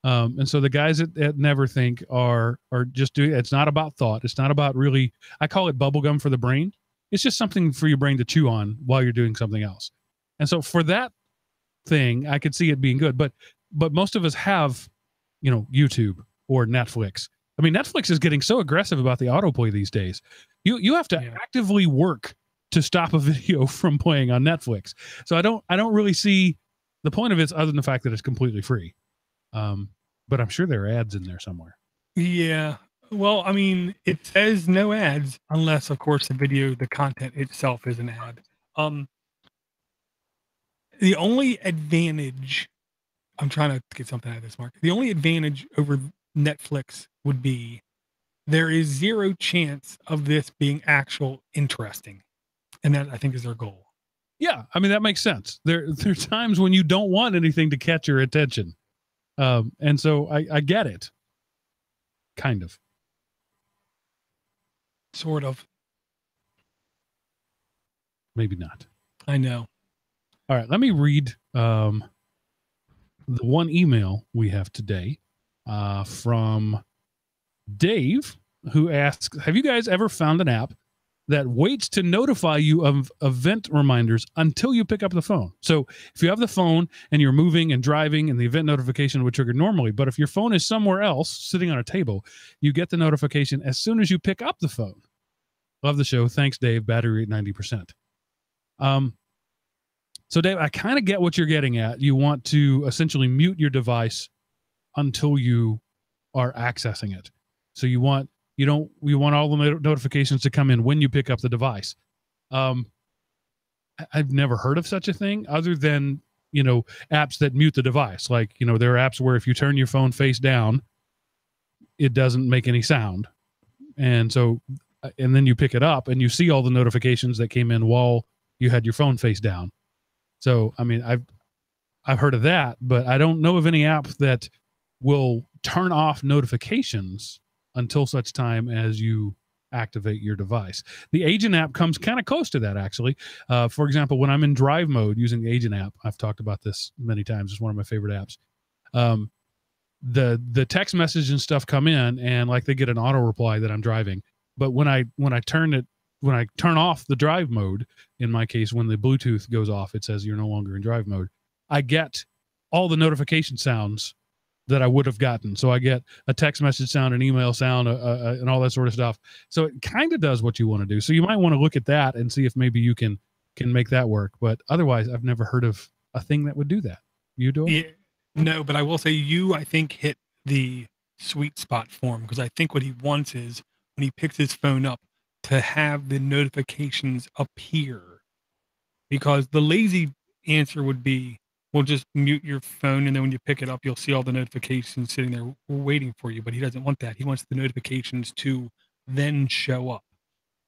And so the guys at Neverthink are just doing. It's not about thought. It's not about really. I call it bubblegum for the brain. It's just something for your brain to chew on while you're doing something else. And so for that thing, I could see it being good. But most of us have, you know, YouTube or Netflix. I mean, Netflix is getting so aggressive about the autoplay these days. You have to actively work to stop a video from playing on Netflix. So I don't really see the point of it other than the fact that it's completely free. But I'm sure there are ads in there somewhere. Yeah. Well, I mean, it says no ads unless, of course, the content itself is an ad. The only advantage, I'm trying to get something out of this, Mark. The only advantage over Netflix would be there is zero chance of this being actual interesting. And that, I think, is their goal. Yeah. I mean, that makes sense. There are times when you don't want anything to catch your attention. And so I get it. Kind of. Sort of. Maybe not. I know. All right. Let me read the one email we have today from Dave, who asks, have you guys ever found an app that waits to notify you of event reminders until you pick up the phone? So if you have the phone and you're moving and driving, and the event notification would trigger normally, but if your phone is somewhere else sitting on a table, you get the notification as soon as you pick up the phone. Love the show. Thanks, Dave. Battery at 90%. So Dave, I kind of get what you're getting at. You want to essentially mute your device until you are accessing it. So you want all the notifications to come in when you pick up the device. I've never heard of such a thing other than, you know, apps that mute the device. Like, you know, there are apps where if you turn your phone face down, it doesn't make any sound. And then you pick it up and you see all the notifications that came in while you had your phone face down. So, I mean, I've heard of that, but I don't know of any app that will turn off notifications until such time as you activate your device. The Agent app comes kind of close to that, actually. For example, when I'm in drive mode using the Agent app, I've talked about this many times. It's one of my favorite apps. The text message and stuff come in, and like they get an auto reply that I'm driving. But when I turn it, when I turn off the drive mode, in my case, when the Bluetooth goes off, it says you're no longer in drive mode. I get all the notification sounds that I would have gotten. So I get a text message sound, an email sound, and all that sort of stuff. So it kind of does what you want to do. So you might want to look at that and see if maybe you can make that work. But otherwise, I've never heard of a thing that would do that. You do it? Yeah, no, but I will say I think, hit the sweet spot for him, because I think what he wants is when he picks his phone up to have the notifications appear. Because the lazy answer would be, well, just mute your phone, and then when you pick it up, you'll see all the notifications sitting there waiting for you. But he doesn't want that. He wants the notifications to then show up.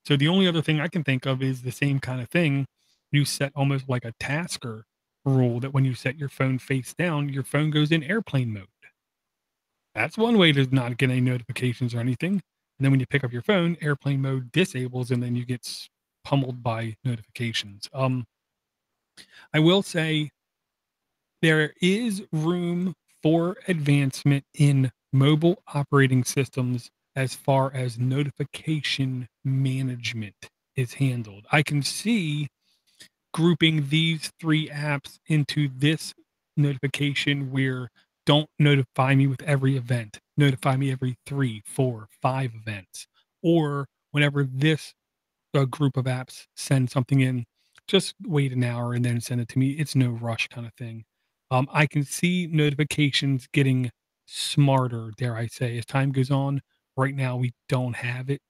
So the only other thing I can think of is the same kind of thing. You set almost like a tasker rule that when you set your phone face down, your phone goes in airplane mode. That's one way to not get any notifications or anything. And then when you pick up your phone, airplane mode disables, and then you get pummeled by notifications. I will say there is room for advancement in mobile operating systems as far as notification management is handled. I can see grouping these 3 apps into this notification where don't notify me with every event, notify me every 3, 4, 5 events, or whenever this group of apps send something in, just wait an hour and then send it to me. It's no rush kind of thing. I can see notifications getting smarter, dare I say, as time goes on. Right now, we don't have it.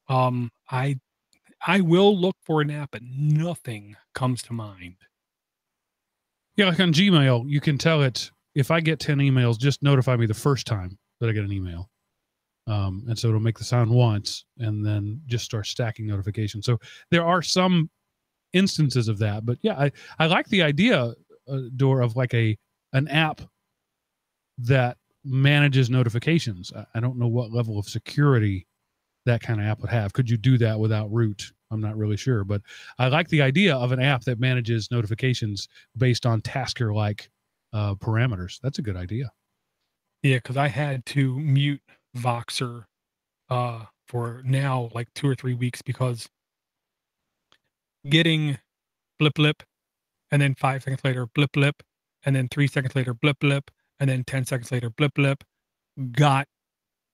I will look for an app, but nothing comes to mind. Yeah, like on Gmail, you can tell it, if I get 10 emails, just notify me the first time that I get an email. And so it'll make the sound once and then just start stacking notifications. So there are some instances of that. But yeah, I like the idea, Door, of like an app that manages notifications. I don't know what level of security that kind of app would have. Could you do that without root? I'm not really sure, but I like the idea of an app that manages notifications based on tasker-like parameters. That's a good idea. Yeah, because I had to mute Voxer for now like 2 or 3 weeks, because getting blip blip, and then 5 seconds later blip blip, and then 3 seconds later blip blip, and then 10 seconds later blip blip got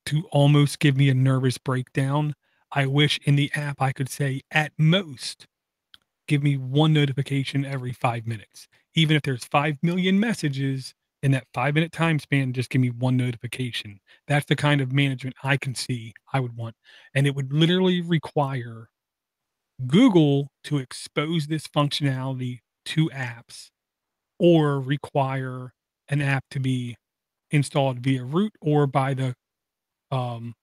to almost give me a nervous breakdown. I wish in the app I could say, at most, give me 1 notification every 5 minutes. Even if there's 5 million messages in that 5-minute time span, just give me 1 notification. That's the kind of management I can see I would want. And it would literally require Google to expose this functionality to apps, or require an app to be installed via root or by the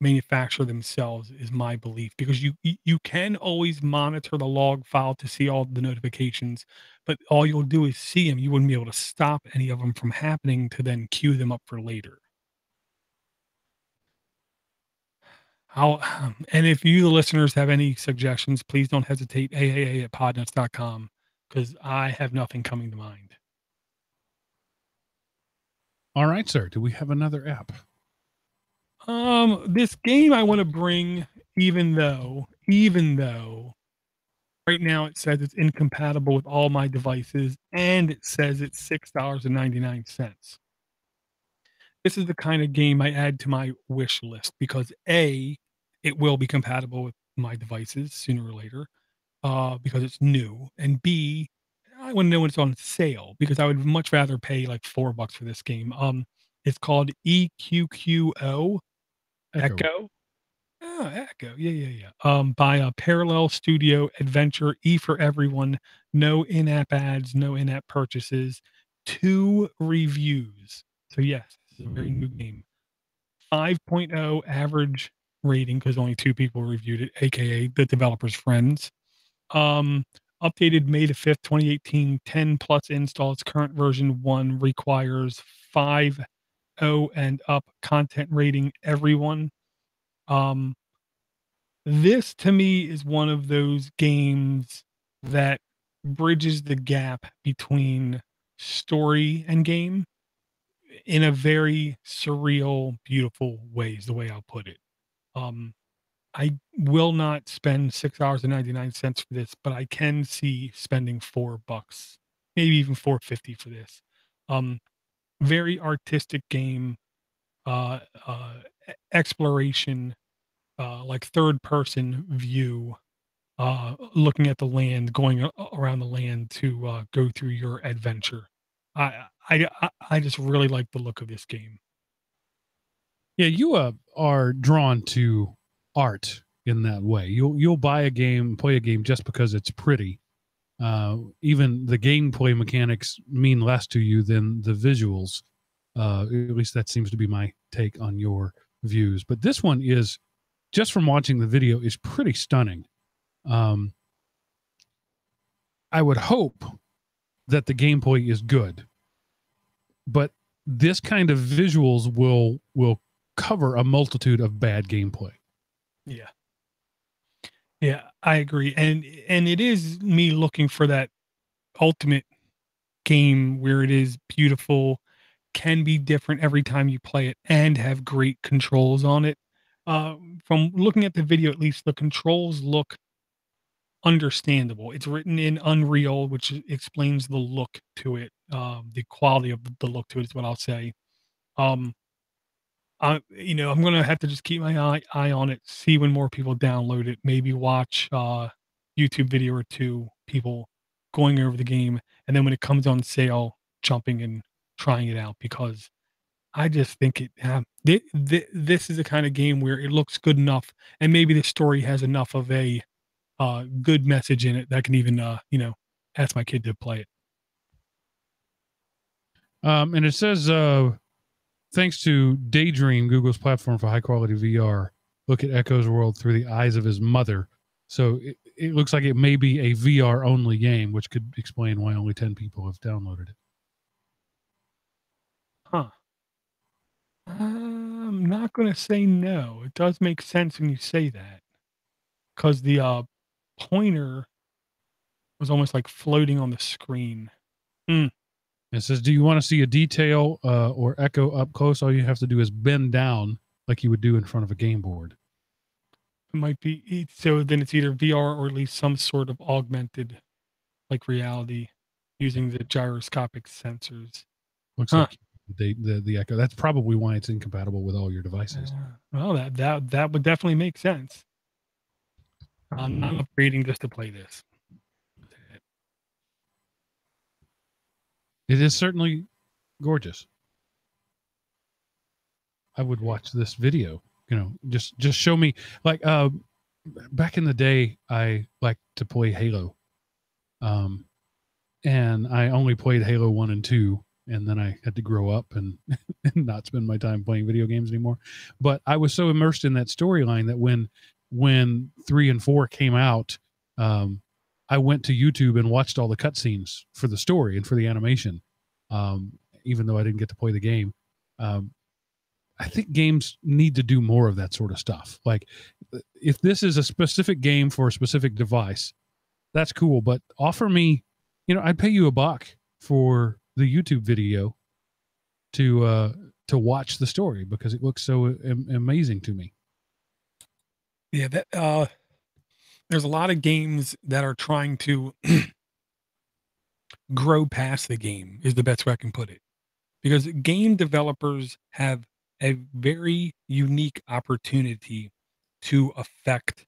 manufacturer themselves, is my belief, because you can always monitor the log file to see all the notifications, but all you'll do is see them. You wouldn't be able to stop any of them from happening to then queue them up for later. And if you, the listeners, have any suggestions, please don't hesitate. aaa@podnutz.com, because I have nothing coming to mind. All right, sir. Do we have another app? This game I want to bring, even though right now it says it's incompatible with all my devices, and it says it's $6.99. This is the kind of game I add to my wish list, because A, it will be compatible with my devices sooner or later, because it's new, and B, I want to know when it's on sale, because I would much rather pay like $4 for this game. It's called EQQO. Echo. Oh, Echo. Yeah. By a Parallel Studio Adventure, E for everyone. No in-app ads, no in-app purchases. 2 reviews. So yes, this is a very new game. 5.0 average rating, because only 2 people reviewed it, aka the developer's friends. Updated May the 5th, 2018, 10 plus installs. Current version 1 requires 5.0 and up content rating, everyone. This to me is one of those games that bridges the gap between story and game in a very surreal, beautiful way, is the way I'll put it. I will not spend $6.99 for this, but I can see spending $4, maybe even 4.50 for this. Um, Very artistic game, uh, uh, exploration, like third person view, looking at the land, going around the land to go through your adventure. I just really like the look of this game. Yeah, you are drawn to art in that way. You'll buy a game, play a game just because it's pretty. Even the gameplay mechanics mean less to you than the visuals. At least that seems to be my take on your views. But this one is, just from watching the video, is pretty stunning. I would hope that the gameplay is good, but this kind of visuals will cover a multitude of bad gameplay. Yeah. Yeah, I agree. And it is me looking for that ultimate game where it is beautiful, can be different every time you play it, and have great controls on it. From looking at the video, at least the controls look understandable. It's written in Unreal, which explains the look to it. The quality of the look to it is what I'll say. Um, I'm gonna have to just keep my eye on it, see when more people download it, maybe watch YouTube video or two, people going over the game, and then when it comes on sale, jumping and trying it out because I just think this is the kind of game where it looks good enough, and maybe the story has enough of a good message in it that can even ask my kid to play it. And it says, thanks to Daydream, Google's platform for high quality VR, look at Echo's world through the eyes of his mother. So it looks like it may be a VR only game, which could explain why only 10 people have downloaded it. Huh. I'm not going to say no. It does make sense when you say that because the pointer was almost like floating on the screen. Hmm. It says, do you want to see a detail or Echo up close? All you have to do is bend down like you would do in front of a game board. It might be so. Then it's either VR or at least some sort of augmented, like reality, using the gyroscopic sensors. Looks like the Echo. That's probably why it's incompatible with all your devices. Well, that would definitely make sense. I'm not upgrading just to play this. It is certainly gorgeous. I would watch this video. Just show me, like, back in the day, I liked to play Halo. And I only played Halo 1 and 2, and then I had to grow up and not spend my time playing video games anymore. But I was so immersed in that storyline that when 3 and 4 came out, I went to YouTube and watched all the cutscenes for the story and for the animation, even though I didn't get to play the game. I think games need to do more of that sort of stuff. Like, if this is a specific game for a specific device, that's cool. But offer me, I'd pay you $1 for the YouTube video to watch the story because it looks so amazing to me. Yeah, there's a lot of games that are trying to grow past the game is the best way I can put it. Because game developers have a very unique opportunity to affect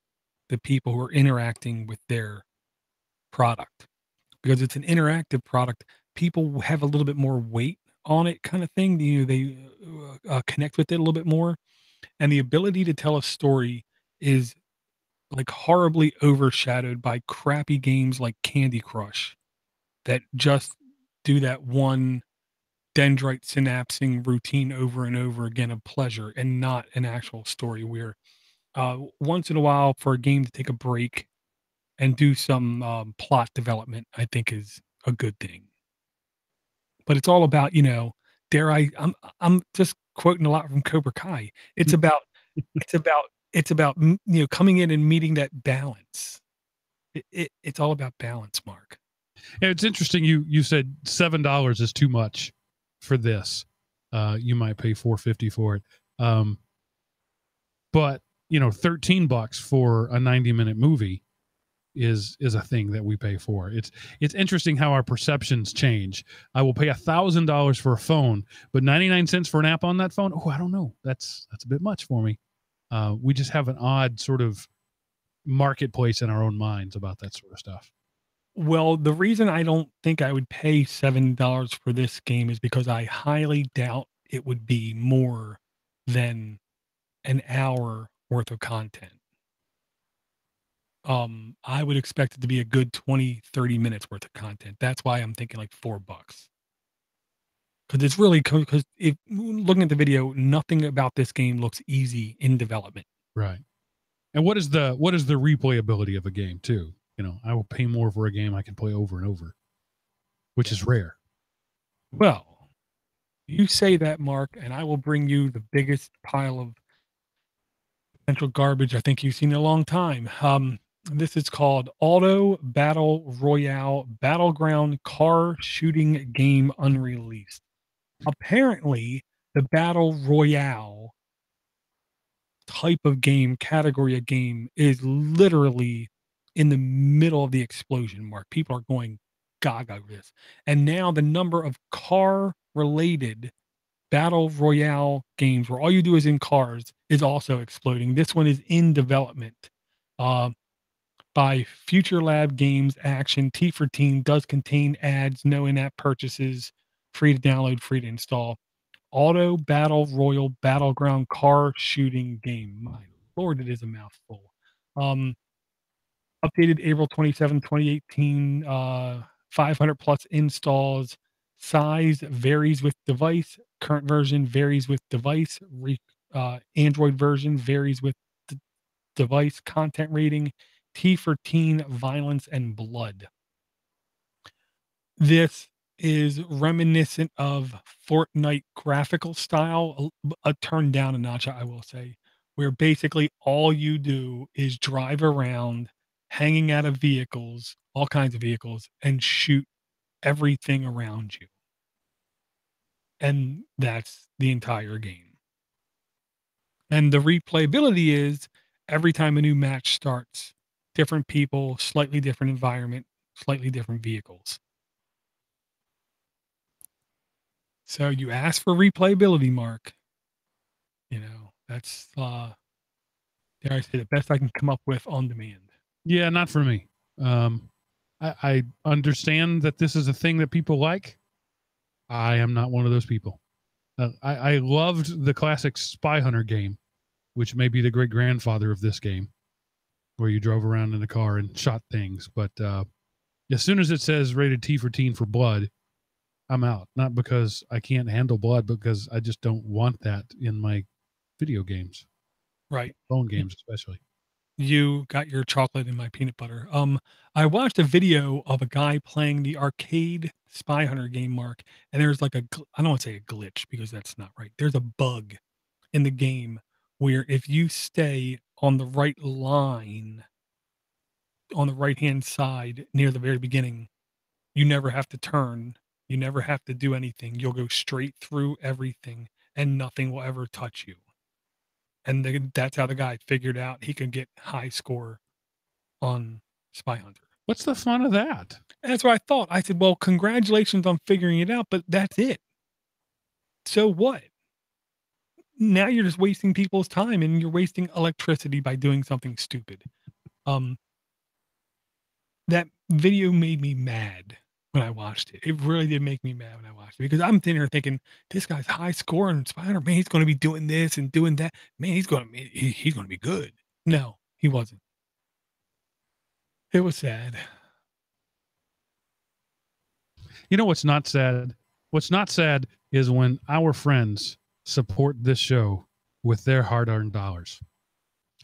the people who are interacting with their product. Because it's an interactive product, people have a little bit more weight on it kind of thing. They connect with it a little bit more. And the ability to tell a story is like horribly overshadowed by crappy games like Candy Crush that just do that one dendrite synapsing routine over and over again of pleasure and not an actual story where once in a while for a game to take a break and do some plot development, I think is a good thing. But it's all about, I'm just quoting a lot from Cobra Kai. It's about coming in and meeting that balance. It's all about balance, Mark. Yeah, it's interesting. You said $7 is too much for this. You might pay $4.50 for it. But $13 for a 90-minute movie is a thing that we pay for. It's interesting how our perceptions change. I will pay $1,000 for a phone, but 99 cents for an app on that phone. Oh, I don't know. That's a bit much for me. We just have an odd sort of marketplace in our own minds about that sort of stuff. Well, the reason I don't think I would pay $7 for this game is because I highly doubt it would be more than an hour worth of content. I would expect it to be a good 20, 30 minutes worth of content. That's why I'm thinking like $4. Because it's really because if looking at the video, nothing about this game looks easy in development. Right. And what is the replayability of a game too? I will pay more for a game I can play over and over, which is rare. Well, you say that, Mark, and I will bring you the biggest pile of potential garbage I think you've seen in a long time. This is called Auto Battle Royale Battleground Car Shooting Game Unreleased. Apparently, the Battle Royale type of game, category of game, is literally in the middle of the explosion mark. People are going gaga over this. And now the number of car-related Battle Royale games where all you do is in cars is also exploding. This one is in development. By Future Lab Games Action. T for Teen, does contain ads, no in-app purchases, free to download, free to install. Auto Battle Royal Battleground Car Shooting Game. My lord, it is a mouthful. Updated April 27, 2018, 500 plus installs. Size varies with device. Current version varies with device. Android version varies with device. Content rating, T for Teen, violence and blood. This is reminiscent of Fortnite graphical style, a turn down a notch, I will say, where basically all you do is drive around, hanging out of vehicles, all kinds of vehicles, and shoot everything around you. And that's the entire game. And the replayability is every time a new match starts, different people, slightly different environment, slightly different vehicles. So you ask for replayability, Mark. That's dare I say the best I can come up with on demand. Yeah, not for me. I understand that this is a thing that people like. I am not one of those people. I loved the classic Spy Hunter game, which may be the great grandfather of this game, where you drove around in a car and shot things. But as soon as it says rated T for Teen for blood, I'm out. Not because I can't handle blood, but because I just don't want that in my video games. Right. Phone games, especially. You got your chocolate in my peanut butter. I watched a video of a guy playing the arcade Spy Hunter game, Mark, and there's like I don't want to say a glitch because that's not right. There's a bug in the game where if you stay on the right line, on the right-hand side near the very beginning, you never have to turn. You never have to do anything. You'll go straight through everything and nothing will ever touch you. And that's how the guy figured out he could get high score on Spy Hunter. What's the fun of that? And that's what I thought. I said, well, congratulations on figuring it out, but that's it. So what? Now you're just wasting people's time and you're wasting electricity by doing something stupid. That video made me mad when I watched it. It really did make me mad when I watched it because I'm sitting here thinking, this guy's high score in Spider Man. He's going to be doing this and doing that. Man, he's going to be good. No, he wasn't. It was sad. You know what's not sad? What's not sad is when our friends support this show with their hard-earned dollars.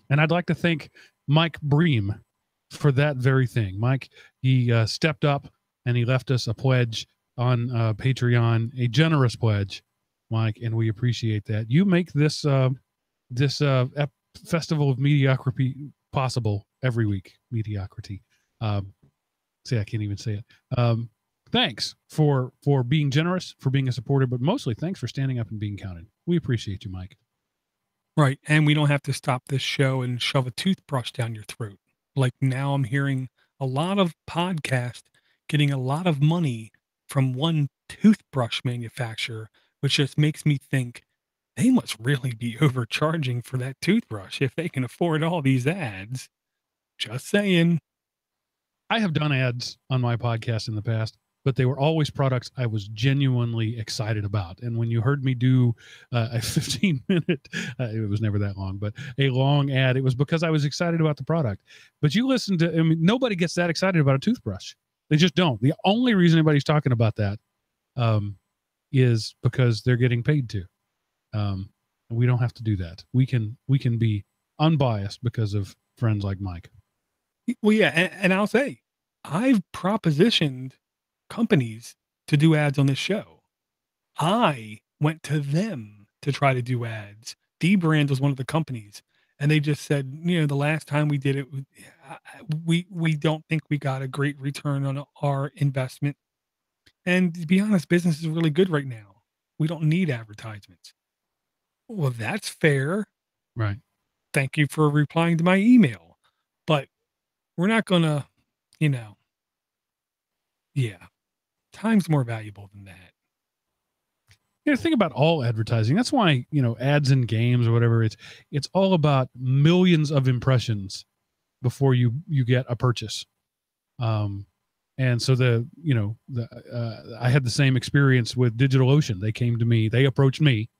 And I'd like to thank Mike Bream for that very thing. Mike, he stepped up and he left us a pledge on Patreon, a generous pledge, Mike, and we appreciate that. You make this Festival of Mediocrity possible every week. Mediocrity. I can't even say it. Thanks for being generous, for being a supporter, but mostly thanks for standing up and being counted. We appreciate you, Mike. Right. And we don't have to stop this show and shove a toothbrush down your throat. Like now I'm hearing a lot of podcasts getting a lot of money from one toothbrush manufacturer, which just makes me think they must really be overcharging for that toothbrush if they can afford all these ads. Just saying. I have done ads on my podcast in the past, but they were always products I was genuinely excited about. And when you heard me do a 15-minute, it was never that long, but a long ad, it was because I was excited about the product. But you listen to, I mean, nobody gets that excited about a toothbrush. They just don't. The only reason anybody's talking about that is because they're getting paid to. And we don't have to do that. We can be unbiased because of friends like Mike. Well, yeah. And I'll say, I've propositioned companies to do ads on this show. I went to them to try to do ads. D-Brand was one of the companies, and they just said, the last time we did it, we don't think we got a great return on our investment. And to be honest, business is really good right now. We don't need advertisements. Well, that's fair. Right. Thank you for replying to my email. But we're not going to, time's more valuable than that. Think about all advertising. That's why, ads in games or whatever, it's all about millions of impressions before you get a purchase. And so I had the same experience with DigitalOcean. They came to me, they approached me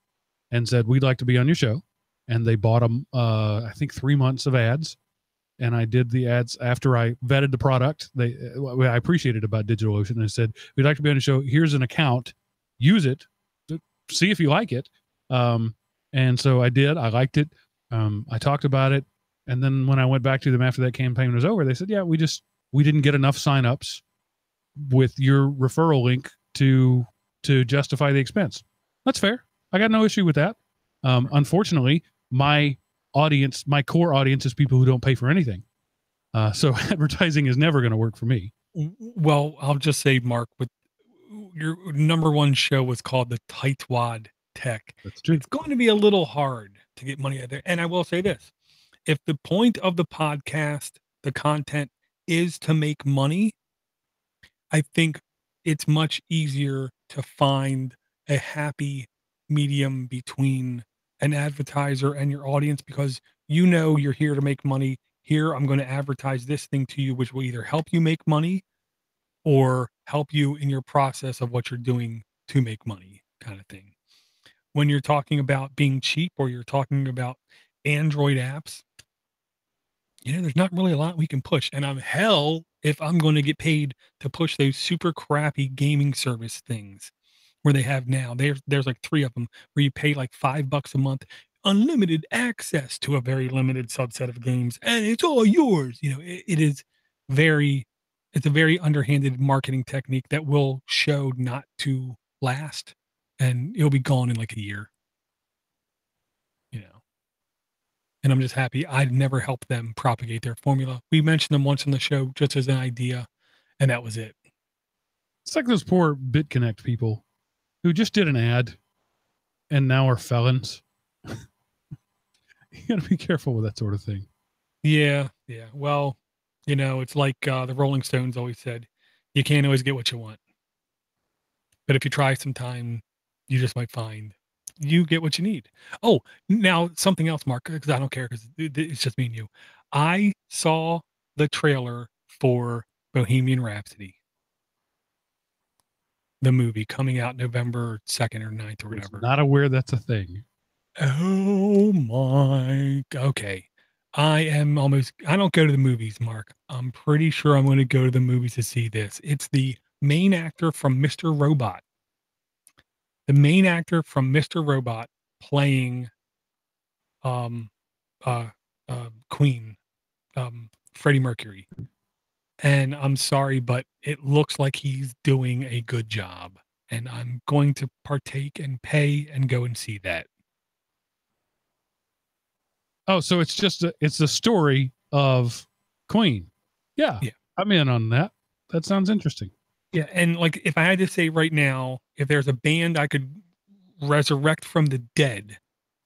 and said, we'd like to be on your show. And they bought them, I think 3 months of ads. And I did the ads after I vetted the product. I appreciated about DigitalOcean. I said, we'd like to be on the show. Here's an account. Use it. See if you like it. And so I did. I liked it. I talked about it. And then when I went back to them after that campaign was over, they said, yeah, we didn't get enough signups with your referral link to justify the expense. That's fair. I got no issue with that. Unfortunately, my core audience is people who don't pay for anything. So advertising is never going to work for me. Well, I'll just say, Mark, with your number one show was called the Tightwad Tech. That's true. It's going to be a little hard to get money out there. And I will say this, if the point of the podcast, the content is to make money, I think it's much easier to find a happy medium between an advertiser and your audience, because you're here to make money. Here, I'm going to advertise this thing to you, which will either help you make money or help you in your process of what you're doing to make money, kind of thing. When you're talking about being cheap or you're talking about Android apps, there's not really a lot we can push. And if I'm going to get paid to push those super crappy gaming service things where they have now, there's like 3 of them where you pay like $5 a month, unlimited access to a very limited subset of games, and it's all yours. It's a very underhanded marketing technique that will show not to last, and it'll be gone in like a year. And I'm just happy I've never helped them propagate their formula. We mentioned them once on the show just as an idea, and that was it. It's like those poor BitConnect people who just did an ad and now are felons. You got to be careful with that sort of thing. Yeah. Well, it's like the Rolling Stones always said, you can't always get what you want. But if you try sometime, you just might find you get what you need. Oh, now something else, Mark, because I don't care, because it's just me and you. I saw the trailer for Bohemian Rhapsody, the movie coming out November 2nd or 9th or whatever. Not aware that's a thing. Oh my. Okay. I don't go to the movies, Mark. I'm pretty sure I'm going to go to the movies to see this. It's the main actor from Mr. Robot. The main actor from Mr. Robot playing Queen, Freddie Mercury. And I'm sorry, but it looks like he's doing a good job. And I'm going to partake and pay and go and see that. Oh, so it's the story of Queen. Yeah. I'm in on that. That sounds interesting. Yeah, and like if I had to say right now, if there's a band I could resurrect from the dead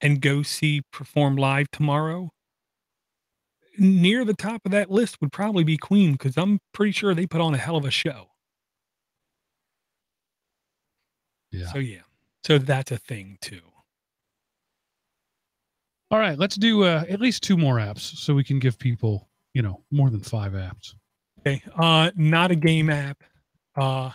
and go see perform live tomorrow, near the top of that list would probably be Queen, because I'm pretty sure they put on a hell of a show. Yeah. So yeah. So that's a thing too. All right, let's do at least 2 more apps so we can give people, more than 5 apps. Okay. Not a game app. I'm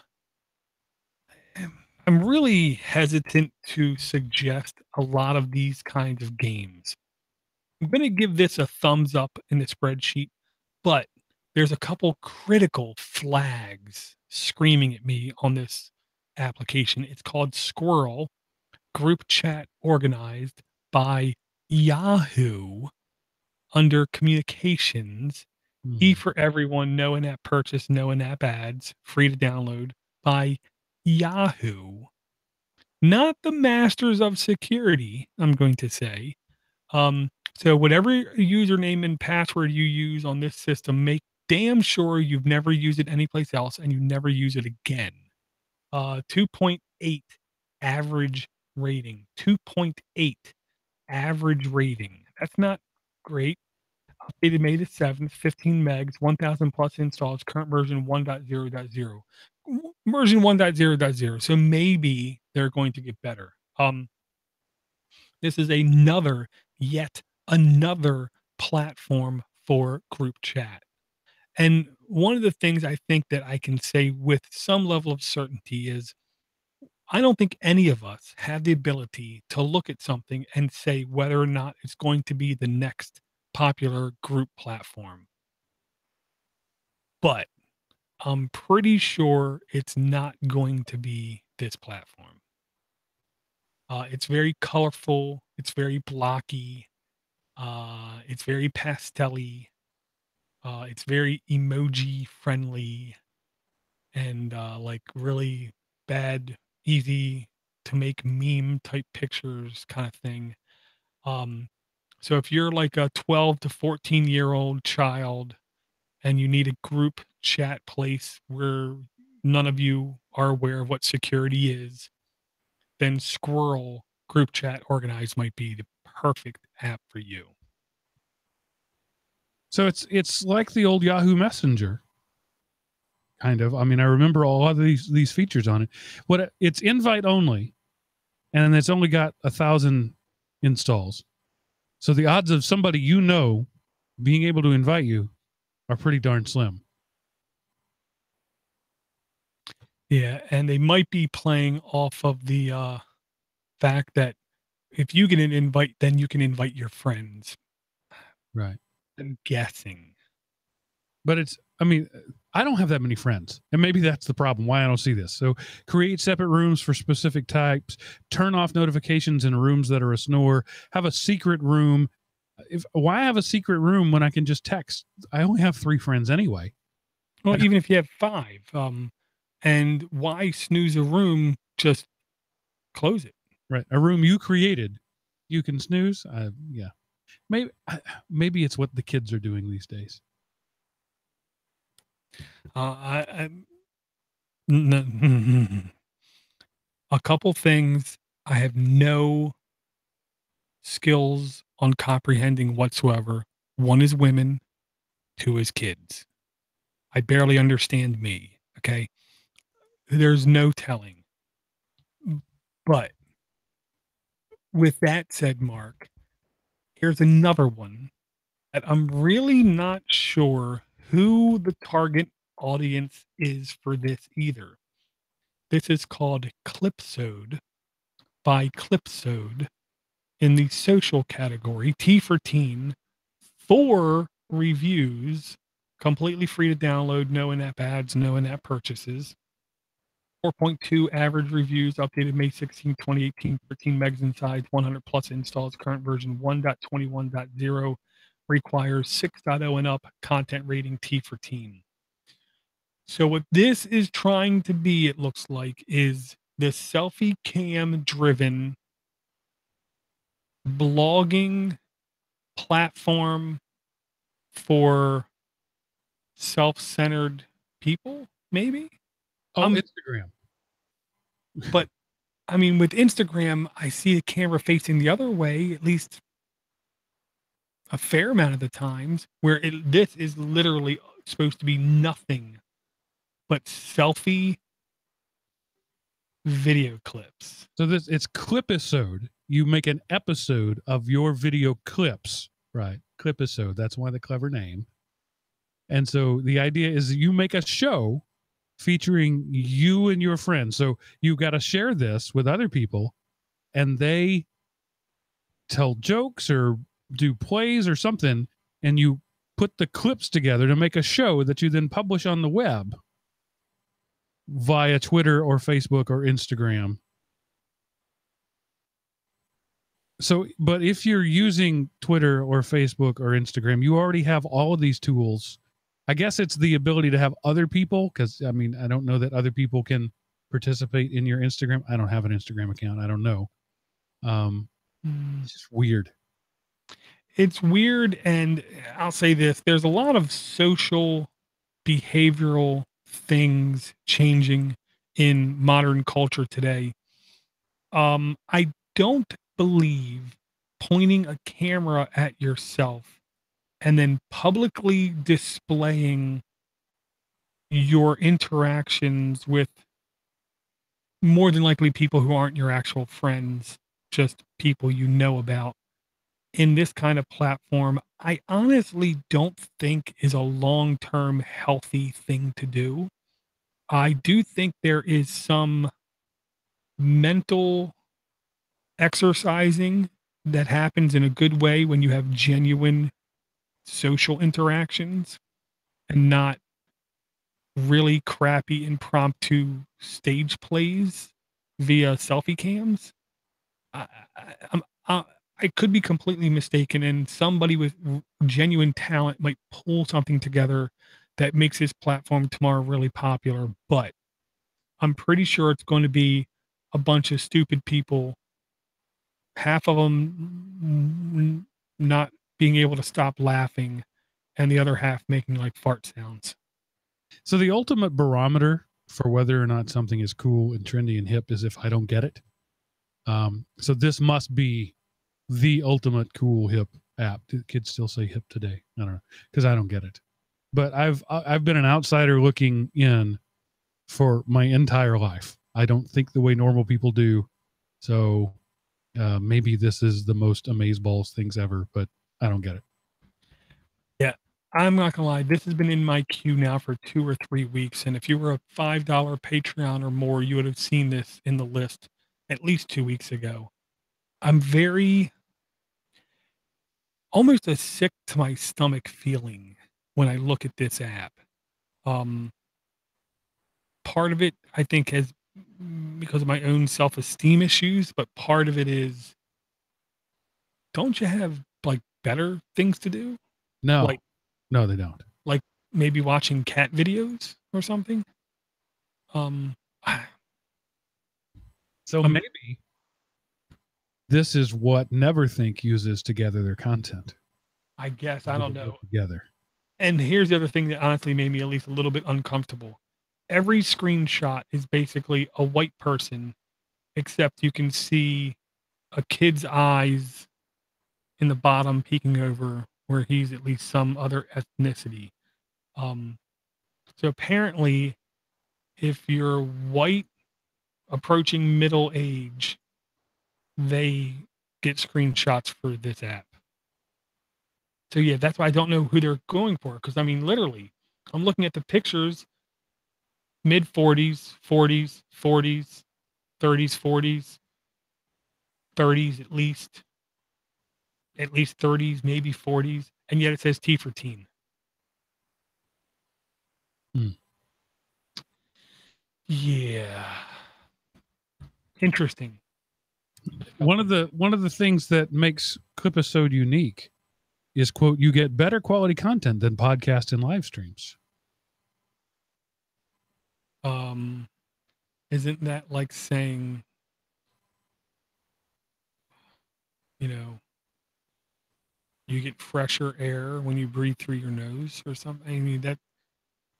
really hesitant to suggest a lot of these kinds of games. I'm going to give this a thumbs up in the spreadsheet, but there's a couple critical flags screaming at me on this application. It's called Squirrel, group chat organized by Yahoo under communications. E for everyone, no in-app purchase, no in-app ads, free to download by Yahoo. Not the masters of security, I'm going to say. So whatever username and password you use on this system, make damn sure you've never used it anyplace else and you never use it again. 2.8 average rating. 2.8 average rating. That's not great. Updated May the 7th, 15 megs, 1,000 plus installs, current version 1.0.0. Version 1.0.0. So maybe they're going to get better. This is yet another platform for group chat. And one of the things I think that I can say with some level of certainty is I don't think any of us have the ability to look at something and say whether or not it's going to be the next popular group platform. But I'm pretty sure it's not going to be this platform. It's very colorful. It's very blocky. It's very pastel-y. It's very emoji friendly and like really bad, easy to make meme type pictures kind of thing. So if you're like a 12 to 14-year-old child and you need a group chat place where none of you are aware of what security is, then Squirrel group chat organized might be the perfect app for you. So it's like the old Yahoo Messenger, kind of. I mean, I remember all of these features on it. It's invite only, and it's only got 1,000 installs. So the odds of somebody being able to invite you are pretty darn slim. Yeah, and they might be playing off of the fact that if you get an invite, then you can invite your friends. Right. I'm guessing. But I don't have that many friends. And maybe that's the problem, why I don't see this. So create separate rooms for specific types, turn off notifications in rooms that are a snore, have a secret room. Why have a secret room when I can just text? I only have 3 friends anyway. Well, even if you have 5, and why snooze a room? Just close it. Right. A room you created, you can snooze. Yeah. Maybe it's what the kids are doing these days. A couple things I have no skills on comprehending whatsoever. 1 is women, 2 is kids. I barely understand me. Okay. There's no telling. But with that said, Mark, here's another one that I'm really not sure who the target audience is for this either. This is called Clipisode by Clipisode in the social category, T for teen, 4 reviews, completely free to download, no in-app ads, no in-app purchases. 4.2 average reviews, updated May 16, 2018, 13 megs in size, 100 plus installs, current version 1.21.0, requires 6.0 and up, content rating T for teen. So what this is trying to be, it looks like, is this selfie cam driven blogging platform for self-centered people, maybe? Instagram. But I mean, with Instagram, I see the camera facing the other way, at least a fair amount of the times, where this is literally supposed to be nothing but selfie video clips. So it's Clipisode. You make an episode of your video clips, right? Clipisode. That's one of the clever name. And so the idea is you make a show featuring you and your friends. So you got to share this with other people, and they tell jokes or do plays or something, and you put the clips together to make a show that you then publish on the web via Twitter or Facebook or Instagram. So, but if you're using Twitter or Facebook or Instagram, you already have all of these tools. I guess it's the ability to have other people, because I mean, I don't know that other people can participate in your Instagram. I don't have an Instagram account. I don't know. It's just weird. It's weird, and I'll say this: there's a lot of social, behavioral things changing in modern culture today. I don't believe pointing a camera at yourself and then publicly displaying your interactions with more than likely people who aren't your actual friends, just people you know about in this kind of platform, I honestly don't think is a long-term healthy thing to do. I do think there is some mental exercising that happens in a good way when you have genuine social interactions and not really crappy impromptu stage plays via selfie cams. I, I could be completely mistaken, and somebody with genuine talent might pull something together that makes this platform tomorrow really popular. But I'm pretty sure it's going to be a bunch of stupid people, half of them not being able to stop laughing, and the other half making like fart sounds. So the ultimate barometer for whether or not something is cool and trendy and hip is if I don't get it. So this must be the ultimate cool hip app. Do kids still say hip today? I don't know, because I don't get it. But I've been an outsider looking in for my entire life. I don't think the way normal people do. So maybe this is the most amazeballs things ever, but I don't get it. Yeah, I'm not gonna lie. This has been in my queue now for 2 or 3 weeks, and if you were a $5 Patreon or more, you would have seen this in the list at least 2 weeks ago. I'm very almost a sick to my stomach feeling when I look at this app. Um, Part of it, I think, has because of my own self-esteem issues, but part of it is, don't you have like better things to do? No, Like, no, they don't. like maybe watching cat videos or something. Um, So maybe this is what Neverthink uses to gather their content. I guess I don't know. Together. And here's the other thing that honestly made me at least a little bit uncomfortable. Every screenshot is basically a white person, except you can see a kid's eyes in the bottom peeking over where he's at least some other ethnicity. So apparently, if you're white approaching middle age, they get screenshots for this app. So yeah, that's why I don't know who they're going for. Because I mean, literally, I'm looking at the pictures, mid 40s, 40s, 40s, 30s, 40s, 30s at least 30s, maybe 40s, and yet it says T for teen. Yeah. Interesting. One of the things that makes Clipisode unique is, quote, you get better quality content than podcasts and live streams. Isn't that like saying, you know, you get fresher air when you breathe through your nose or something? I mean, that,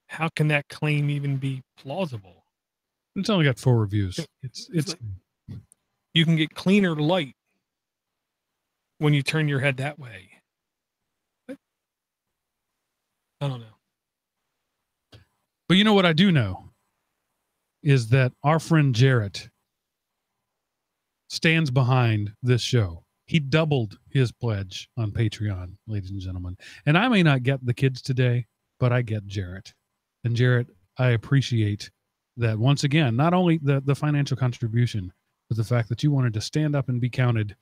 how can that claim even be plausible? It's only got 4 reviews. It's like, you can get cleaner light when you turn your head that way. What? I don't know. But you know what I do know is that our friend Jarrett stands behind this show. He doubled his pledge on Patreon, ladies and gentlemen. And I may not get the kids today, but I get Jarrett. And Jarrett, I appreciate that once again, not only the financial contribution, but the fact that you wanted to stand up and be counted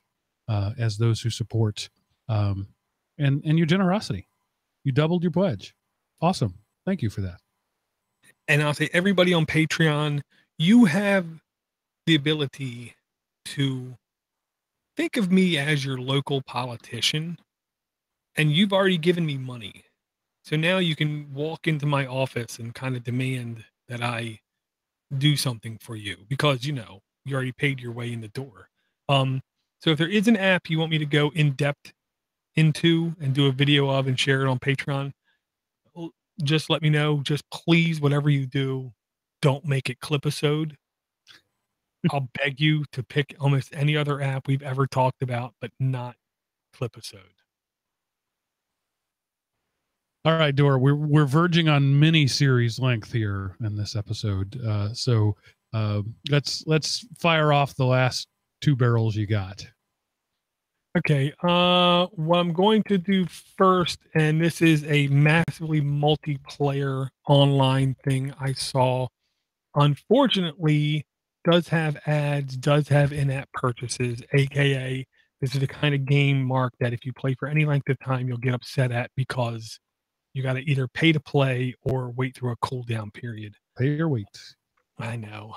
as those who support and your generosity. You doubled your pledge. Awesome. Thank you for that. And I'll say, everybody on Patreon, you have the ability to think of me as your local politician, and you've already given me money. So now you can walk into my office and kind of demand that I do something for you because, you already paid your way in the door. So if there is an app you want me to go in depth into and do a video of and share it on Patreon, just let me know. Just please, whatever you do, don't make it Clipisode. I'll beg you to pick almost any other app we've ever talked about, but not Clipisode. All right, Dora, we're verging on mini series length here in this episode. So let's fire off the last 2 barrels you got. Okay, what I'm going to do first, and this is a massively multiplayer online thing I saw, unfortunately, does have ads, does have in-app purchases, aka this is the kind of game, Mark, that if you play for any length of time, you'll get upset at because you got to either pay to play or wait through a cooldown period. Pay or wait. I know.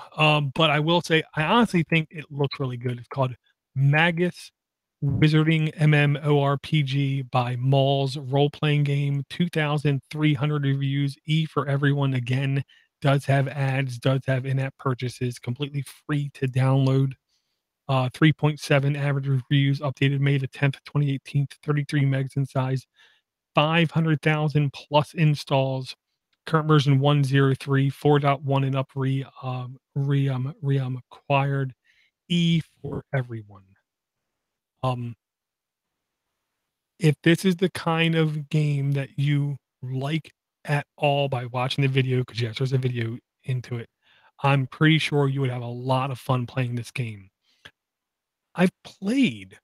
But I will say, I honestly think it looks really good. It's called Maguss Wizarding MMORPG by Mall's role-playing game. 2,300 reviews. E for everyone. Again, does have ads, does have in-app purchases. Completely free to download. 3.7 average reviews. Updated May the 10th, 2018. 33 megs in size. 500,000 plus installs. Current version 1.03, 4.1 and up acquired. E for everyone. If this is the kind of game that you like at all by watching the video, because yes, there's a video into it, I'm pretty sure you would have a lot of fun playing this game. I've played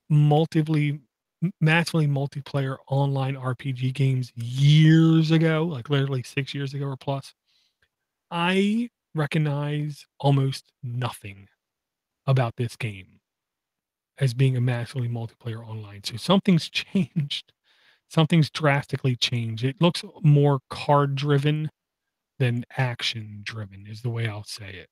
massively multiplayer online RPG games years ago, like literally 6 years ago or plus. I recognize almost nothing about this game as being a massively multiplayer online. So something's changed. Something's drastically changed. It looks more card driven than action driven is the way I'll say it.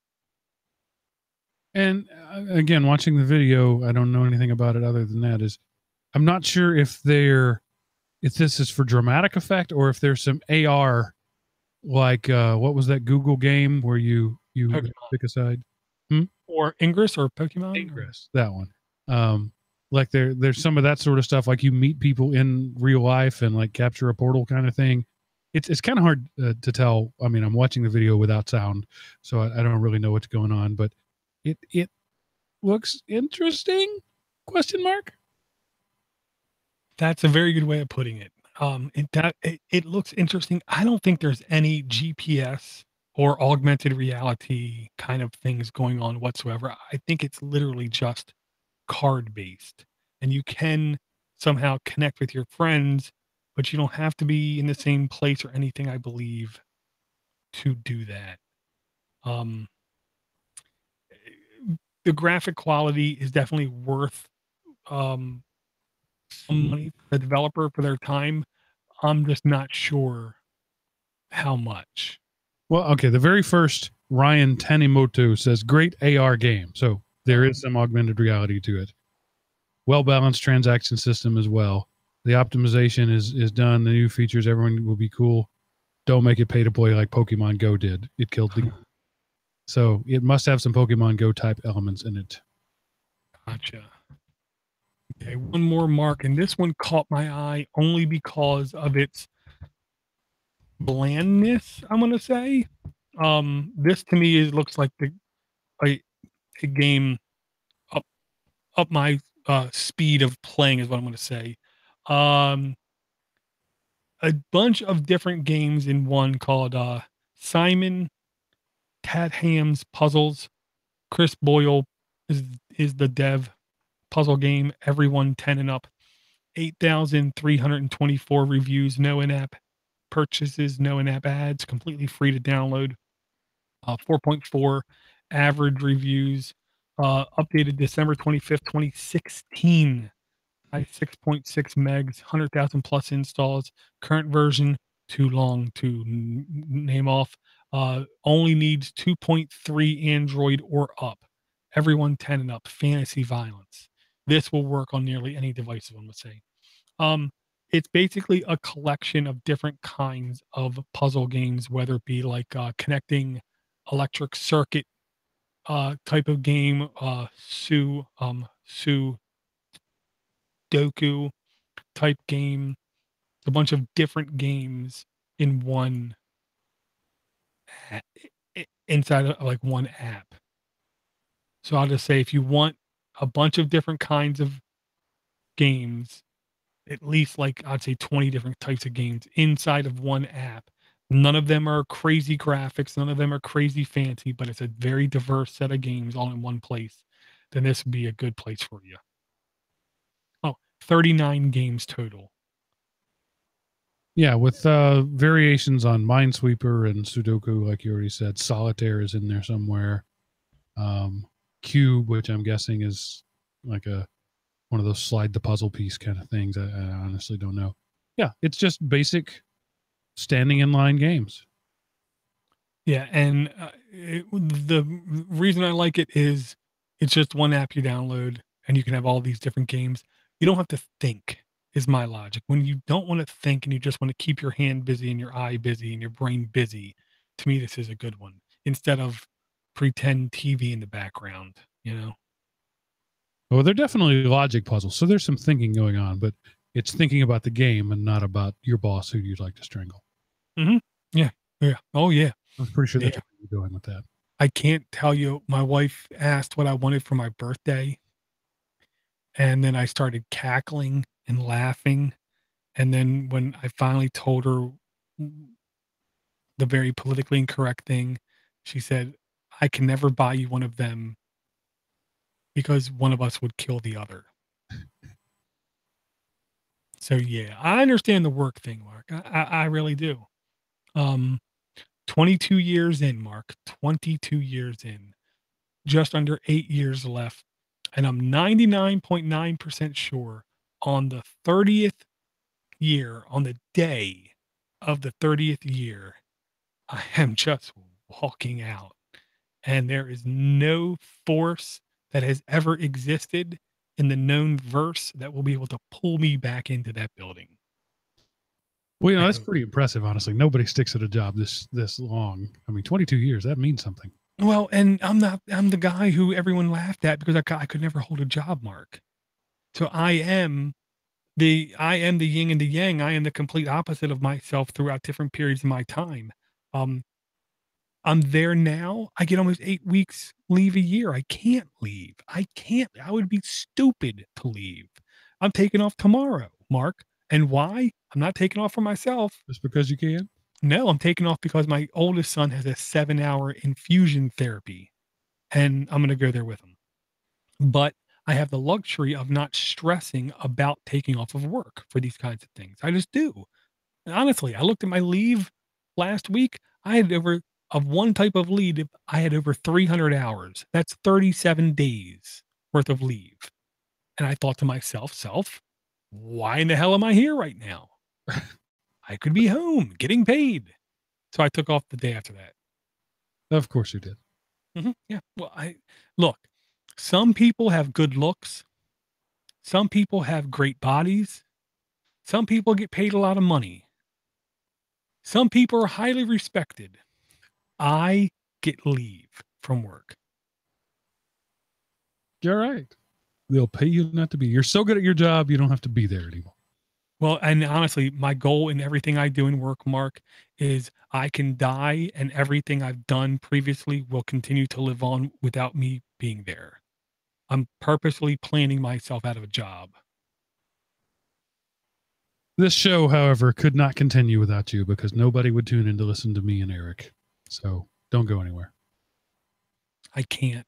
And again, watching the video, I don't know anything about it other than that. I'm not sure if this is for dramatic effect or if there's some AR, like what was that Google game where you pick a side? Or Ingress or Pokemon? Ingress, that one. Like there's some of that sort of stuff, like you meet people in real life and like capture a portal kind of thing. It's kind of hard to tell. I mean, I'm watching the video without sound, so I don't really know what's going on, but it looks interesting? Question mark. That's a very good way of putting it. It looks interesting. I don't think there's any GPS or augmented reality kind of things going on whatsoever. I think it's literally just card based, and you can somehow connect with your friends, but you don't have to be in the same place or anything, I believe, to do that. The graphic quality is definitely worth some money for the developer for their time. I'm just not sure how much. Well, okay, the very first Ryan Tanimoto says great AR game, so there is some augmented reality to it. Well-balanced transaction system as well. The optimization is done. The new features, everyone will be cool. Don't make it pay to play like Pokemon Go did. It killed the game. So it must have some Pokemon Go type elements in it. Gotcha. Okay, one more mark, and this one caught my eye only because of its blandness, I'm going to say. This to me looks like a game up my speed of playing is what I'm going to say. A bunch of different games in one called Simon Tatham's Puzzles. Chris Boyle is the dev. Puzzle game, everyone 10 and up. 8,324 reviews, no in-app purchases, no in-app ads, completely free to download. 4.4 average reviews. Updated December 25th, 2016. 6.6 megs, 100,000 plus installs. Current version, too long to name off. Only needs 2.3 Android or up. Everyone 10 and up. Fantasy violence. This will work on nearly any device, I'm going to say. It's basically a collection of different kinds of puzzle games, whether it be like connecting electric circuit type of game, Sudoku type game, a bunch of different games in one inside of like one app. So I'll just say if you want a bunch of different kinds of games, at least like I'd say 20 different types of games inside of one app. None of them are crazy graphics, none of them are crazy fancy, but it's a very diverse set of games all in one place. Then this would be a good place for you. 39 games total. Yeah, with variations on Minesweeper and Sudoku, like you already said. Solitaire is in there somewhere. Cube, which I'm guessing is like one of those slide the puzzle piece kind of things. I honestly don't know. Yeah, it's just basic standing in line games. Yeah, and the reason I like it is it's just one app you download and you can have all these different games. You don't have to think, is my logic. When you don't want to think and you just want to keep your hand busy and your eye busy and your brain busy, to me, this is a good one instead of pretend TV in the background, you know? Well, they're definitely logic puzzles. So there's some thinking going on, but it's thinking about the game and not about your boss who you'd like to strangle. Mm-hmm. Yeah. Yeah. Oh, yeah. I'm pretty sure that's where you're going with that. I can't tell you. My wife asked what I wanted for my birthday. And then I started cackling and laughing. And then when I finally told her the very politically incorrect thing, she said, I can never buy you one of them because one of us would kill the other. So yeah, I understand the work thing, Mark. I really do. 22 years in, Mark. 22 years in. Just under 8 years left. And I'm 99.9% sure on the 30th year, on the day of the 30th year, I am just walking out. And there is no force that has ever existed in the known verse that will be able to pull me back into that building. Well, you know, that's pretty impressive, honestly. Nobody sticks at a job this long. I mean, 22 years, that means something. Well, and I'm the guy who everyone laughed at because I could never hold a job, Mark. So I am the yin and the yang. I am the complete opposite of myself throughout different periods of my time. I'm there now. I get almost 8 weeks leave a year. I can't leave. I would be stupid to leave. I'm taking off tomorrow, Mark. And why? I'm not taking off for myself. Just because you can? No, I'm taking off because my oldest son has a 7-hour infusion therapy and I'm going to go there with him. But I have the luxury of not stressing about taking off of work for these kinds of things. I just do. And honestly, I looked at my leave last week. I had of one type of leave, I had over 300 hours. That's 37 days worth of leave. And I thought to myself, why in the hell am I here right now? I could be home getting paid. So I took off the day after that. Of course you did. Mm-hmm. Yeah. Well, look, some people have good looks. Some people have great bodies. Some people get paid a lot of money. Some people are highly respected. I get leave from work. You're right. They'll pay you not to be. You're so good at your job, you don't have to be there anymore. Well, and honestly, my goal in everything I do in work, Mark, is I can die and everything I've done previously will continue to live on without me being there. I'm purposely planning myself out of a job. This show, however, could not continue without you because nobody would tune in to listen to me and Eric. So don't go anywhere. I can't.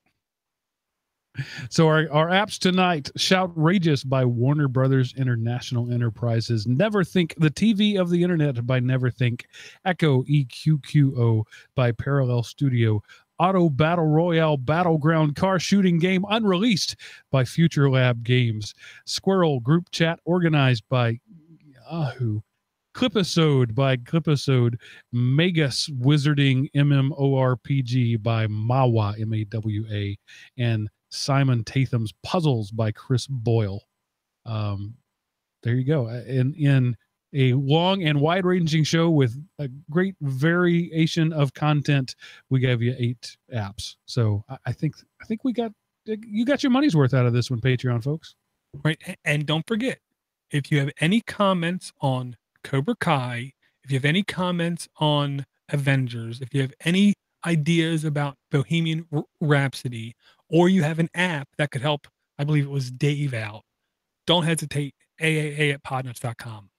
So our apps tonight: Shoutrageous by Warner Brothers International Enterprises, Neverthink, the TV of the Internet by Neverthink, Echo EQQO by Parallel Studio, Auto Battle Royale Battleground car shooting game Unreleased by Future Lab Games, Squirrel group chat organized by Yahoo, Clipisode by Clipisode, Maguss Wizarding MMORPG by Mawa, MAWA, and Simon Tatham's Puzzles by Chris Boyle. There you go. In a long and wide-ranging show with a great variation of content, we gave you 8 apps. So I think you got your money's worth out of this one, Patreon folks. Right, and don't forget, if you have any comments on Cobra Kai, if you have any comments on Avengers, if you have any ideas about Bohemian Rhapsody, or you have an app that could help, I believe it was Dave out, don't hesitate, aaa@podnutz.com.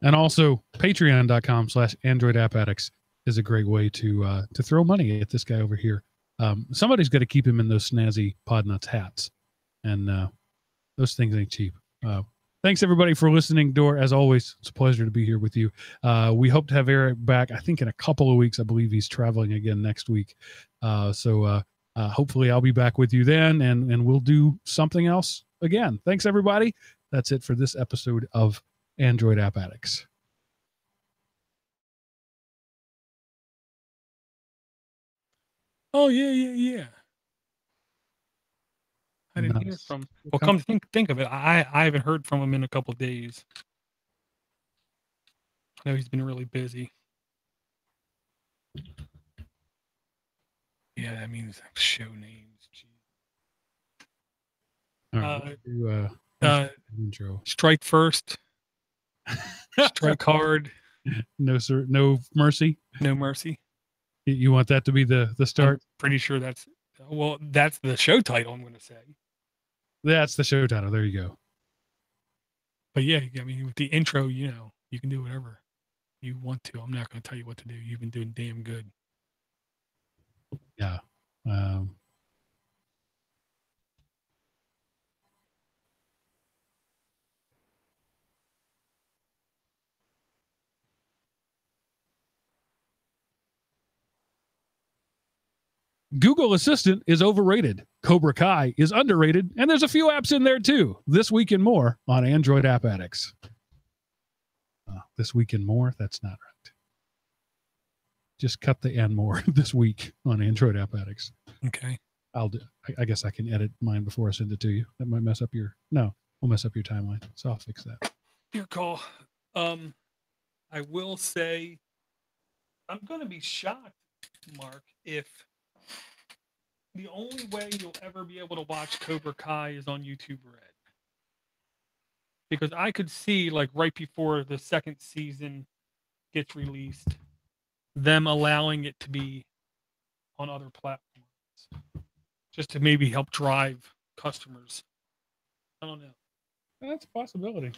And also patreon.com/AndroidAppAddicts is a great way to throw money at this guy over here. Somebody's got to keep him in those snazzy Podnutz hats. And those things ain't cheap. Thanks everybody for listening. Door, as always, it's a pleasure to be here with you. We hope to have Eric back, I think in a couple of weeks. I believe he's traveling again next week. So hopefully I'll be back with you then, and we'll do something else again. Thanks everybody. That's it for this episode of Android App Addicts. Oh yeah. I didn't hear from. Well, come to think of it, I haven't heard from him in a couple of days. I know he's been really busy. Yeah, that means show names. Intro. Strike first. Strike hard. No sir. No mercy. No mercy. You want that to be the start? I'm pretty sure that's the show title, I'm going to say. That's the show title. There you go. But yeah, I mean, with the intro, you can do whatever you want to. I'm not going to tell you what to do. You've been doing damn good. Yeah. Google Assistant is overrated. Cobra Kai is underrated. And there's a few apps in there too. This week and more on Android App Addicts. This week and more? That's not right. Just cut the and more this week on Android App Addicts. Okay. I guess I can edit mine before I send it to you. That might mess up your timeline. So I'll fix that. Your call. I will say, I'm going to be shocked, Mark, if the only way you'll ever be able to watch Cobra Kai is on YouTube Red. Because I could see, like, right before the second season gets released, them allowing it to be on other platforms. Just to maybe help drive customers. I don't know. That's a possibility.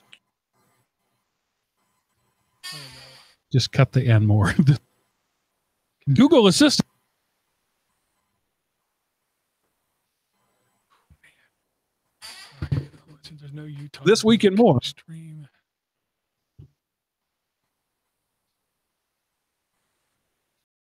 I don't know. Just cut the and more. Google Assistant. Since there's no YouTube This week and more. Stream.